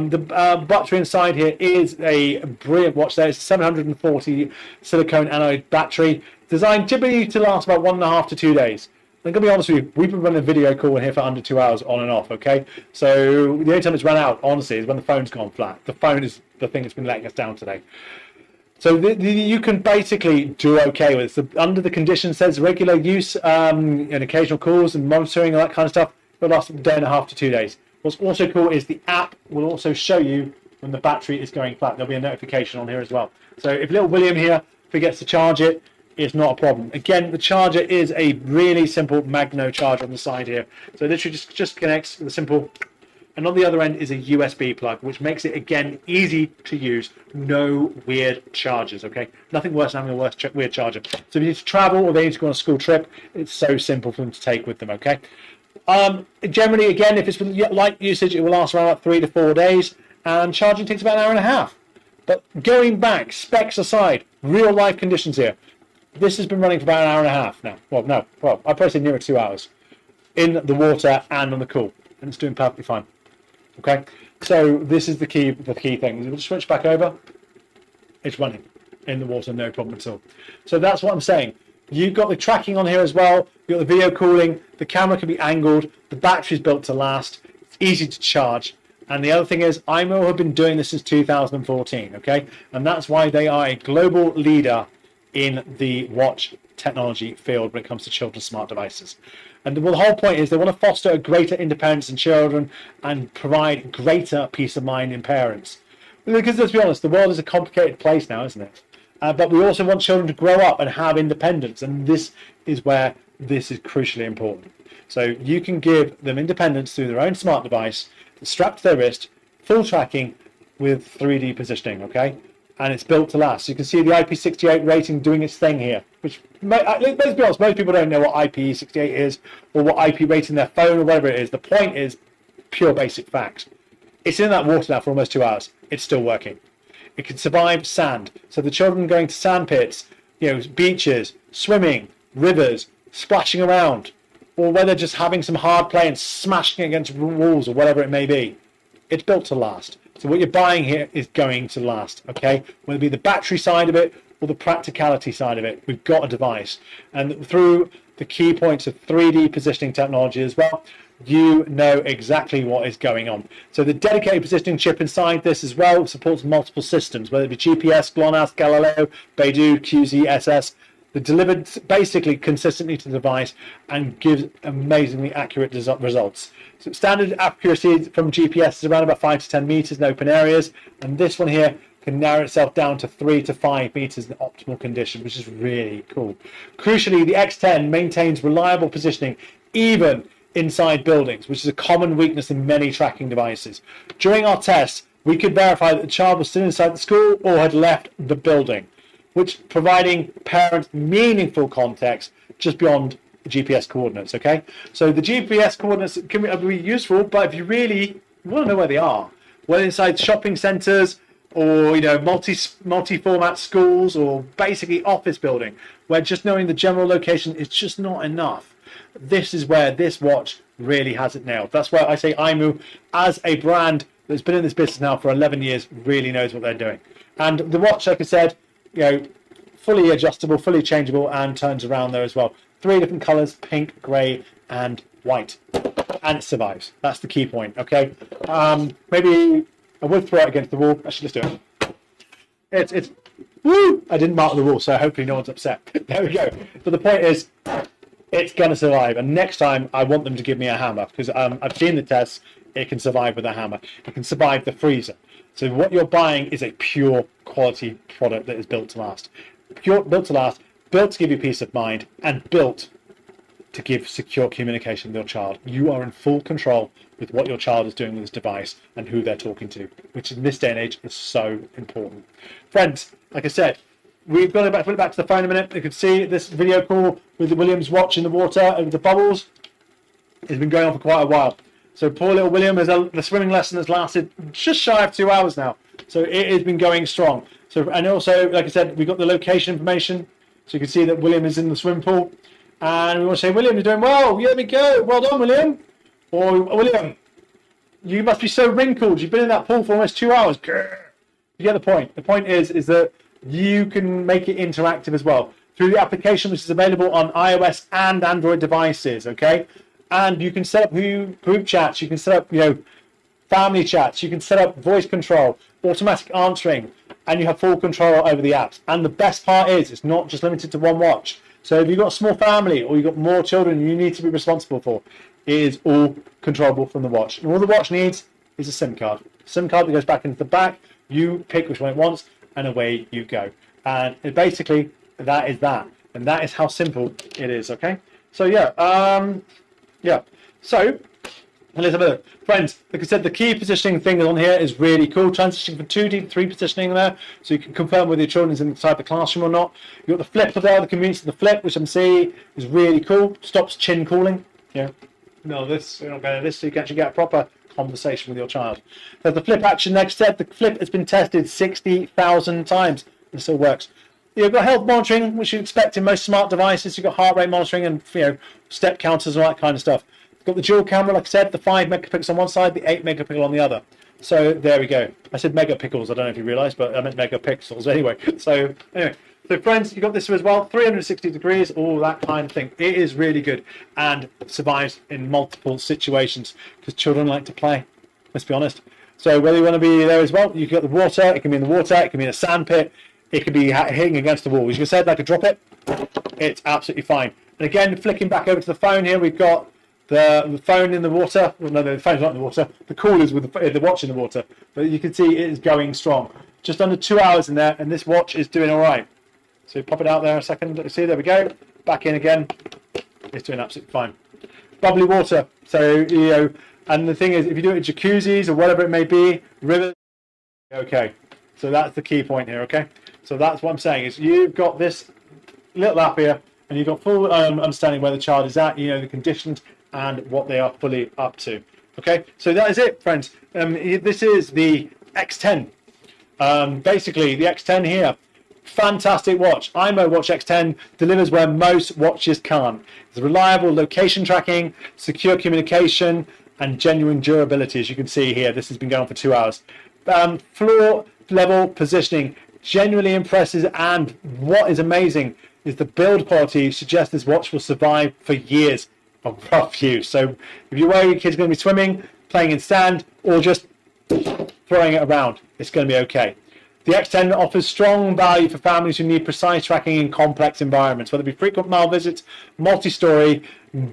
A: The battery inside here is a brilliant watch there. It's a 740 silicone anode battery, designed typically to last about 1.5 to 2 days. I'm going to be honest with you, we've been running a video call in here for under 2 hours on and off, okay? So the only time it's run out, honestly, is when the phone's gone flat. The phone is the thing that's been letting us down today. So you can basically do okay with it. So under the conditions, says regular use and occasional calls and monitoring and that kind of stuff. It'll last a day and a half to 2 days. What's also cool is the app will also show you when the battery is going flat. There'll be a notification on here as well. So if little William here forgets to charge it, it's not a problem. Again, the charger is a really simple Magno charger on the side here. So it literally just connects with a simple, and on the other end is a USB plug, which makes it, again, easy to use. No weird chargers, okay? Nothing worse than having a weird charger. So if you need to travel or they need to go on a school trip, it's so simple for them to take with them, okay? Generally, again, if it's been light usage, it will last around about 3 to 4 days, and charging takes about an hour and a half. But going back, specs aside, real life conditions here. This has been running for about an hour and a half now. Well, no, well, I'd probably say nearer 2 hours in the water and on the cool, and it's doing perfectly fine. Okay, so this is the key thing. We'll switch back over. It's running in the water, no problem at all. So that's what I'm saying. You've got the tracking on here as well. You've got the video cooling. The camera can be angled. The battery's built to last. It's easy to charge. And the other thing is, imoo have been doing this since 2014, okay? And that's why they are a global leader in the watch technology field when it comes to children's smart devices. And the whole point is they want to foster a greater independence in children and provide greater peace of mind in parents. Because let's be honest, the world is a complicated place now, isn't it? But we also want children to grow up and have independence. And this is where this is crucially important. So you can give them independence through their own smart device, strapped to their wrist, full tracking with 3D positioning, okay? And it's built to last. So you can see the IP68 rating doing its thing here, which, let's be honest, most people don't know what IP68 is or what IP rating their phone or whatever it is. The point is pure basic fact. It's in that water now for almost 2 hours. It's still working. It can survive sand. So the children going to sand pits, beaches, swimming, rivers, splashing around, or whether just having some hard play and smashing against walls or whatever it may be. It's built to last. So what you're buying here is going to last, okay? Whether it be the battery side of it or the practicality side of it, we've got a device. And through the key points of 3D positioning technology as well, you know exactly what is going on. So the dedicated positioning chip inside this as well supports multiple systems, whether it be GPS, GLONASS, Galileo, Beidou, QZ, SS. They're delivered basically consistently to the device and gives amazingly accurate results. So standard accuracy from GPS is around about 5 to 10 meters in open areas, and this one here can narrow itself down to 3 to 5 meters in optimal condition, which is really cool. Crucially, the X10 maintains reliable positioning even inside buildings, which is a common weakness in many tracking devices. During our tests, we could verify that the child was still inside the school or had left the building, which providing parents meaningful context just beyond the GPS coordinates, okay? So the GPS coordinates can be useful, but if you really want to know where they are, whether inside shopping centres or multi-format schools or basically office building, where just knowing the general location is just not enough. This is where this watch really has it nailed. That's why I say imoo, as a brand that's been in this business now for 11 years, really knows what they're doing. And the watch, like I said, fully adjustable, fully changeable, and turns around there as well. 3 different colours: pink, grey, and white. And it survives. That's the key point, okay? Maybe I would throw it against the wall. Actually, let's do it. It's woo! I didn't mark the wall, so hopefully no one's upset. There we go. But the point is, it's going to survive. And next time, I want them to give me a hammer, because I've seen the tests. It can survive with a hammer. It can survive the freezer. So what you're buying is a pure quality product that is built to last. Built to last, built to give you peace of mind, and built to give secure communication with your child. You are in full control with what your child is doing with this device and who they're talking to, which in this day and age is so important. Friends, like I said, we've got to put it back to the phone in a minute. You can see this video call with the Williams watch in the water over the bubbles. It's been going on for quite a while. So poor little William, the swimming lesson has lasted just shy of 2 hours now. So it has been going strong. So, and also, like I said, we've got the location information. So you can see that William is in the swimming pool. And we want to say, William, you're doing well. There we go. Well done, William. Or, William, you must be so wrinkled. You've been in that pool for almost 2 hours. You get the point. The point is that you can make it interactive as well through the application, which is available on iOS and Android devices, okay? And you can set up group chats. You can set up, family chats. You can set up voice control, automatic answering, and you have full control over the apps. And the best part is it's not just limited to one watch. So if you've got a small family or you've got more children you need to be responsible for, it is all controllable from the watch. And all the watch needs is a SIM card. SIM card that goes back into the back. You pick which one it wants, and away you go. And basically, that is that. And that is how simple it is, okay? So, So, let's have a look. Friends, like I said, the key positioning thing on here is really cool. Transitioning from 2D to 3 positioning there, so you can confirm whether your children's inside the classroom or not. You've got the flip there, the convenience of the flip, which I'm seeing is really cool. Stops chin calling. You're not going to this, so you can actually get a proper conversation with your child. There's the flip action next step. The flip has been tested 60,000 times and it still works. You've got health monitoring, which you expect in most smart devices. You've got heart rate monitoring and step counters and all that kind of stuff. You've got the dual camera, like I said, the 5 megapixels on one side, the 8 megapixel on the other. So there we go. I said megapixels, I don't know if you realised, but I meant megapixels anyway. So anyway, so friends, you got this as well, 360 degrees, all that kind of thing. It is really good and survives in multiple situations because children like to play, let's be honest. So whether you want to be there as well, you can get the water, it can be in the water, it can be in a sand pit, it could be hitting against the wall. As you said, like a drop it, it's absolutely fine. And again, flicking back over to the phone here, we've got the phone in the water. Well, no, the phone's not in the water. The cooler's with the watch in the water. But you can see it is going strong. Just under 2 hours in there, and this watch is doing all right. So pop it out there a second. See, there we go. Back in again. It's doing absolutely fine. Bubbly water. So, and the thing is, if you do it in jacuzzis or whatever it may be, rivers, okay. So that's the key point here, okay? So that's what I'm saying is you've got this little app here and you've got full understanding where the child is at, the conditions and what they are fully up to. Okay, so that is it, friends. This is the X10. Basically, the X10 here, fantastic watch. imoo Watch X10 delivers where most watches can't. It's reliable location tracking, secure communication, and genuine durability. As you can see here, this has been going on for 2 hours. Floor level positioning genuinely impresses, and what is amazing is the build quality suggests this watch will survive for years of rough use. So if you worry your kid's going to be swimming, playing in sand, or just throwing it around, it's going to be okay. The X10 offers strong value for families who need precise tracking in complex environments, whether it be frequent mile visits, multi-story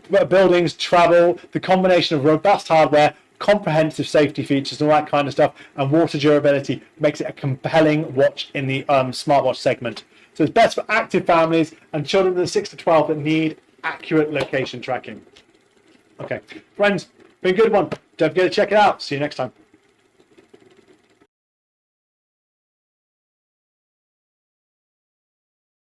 A: buildings, travel. The combination of robust hardware, comprehensive safety features, and all that kind of stuff, and water durability makes it a compelling watch in the smartwatch segment. So it's best for active families and children from 6 to 12 that need accurate location tracking. Okay, friends, been a good one. Don't forget to check it out. See you next time.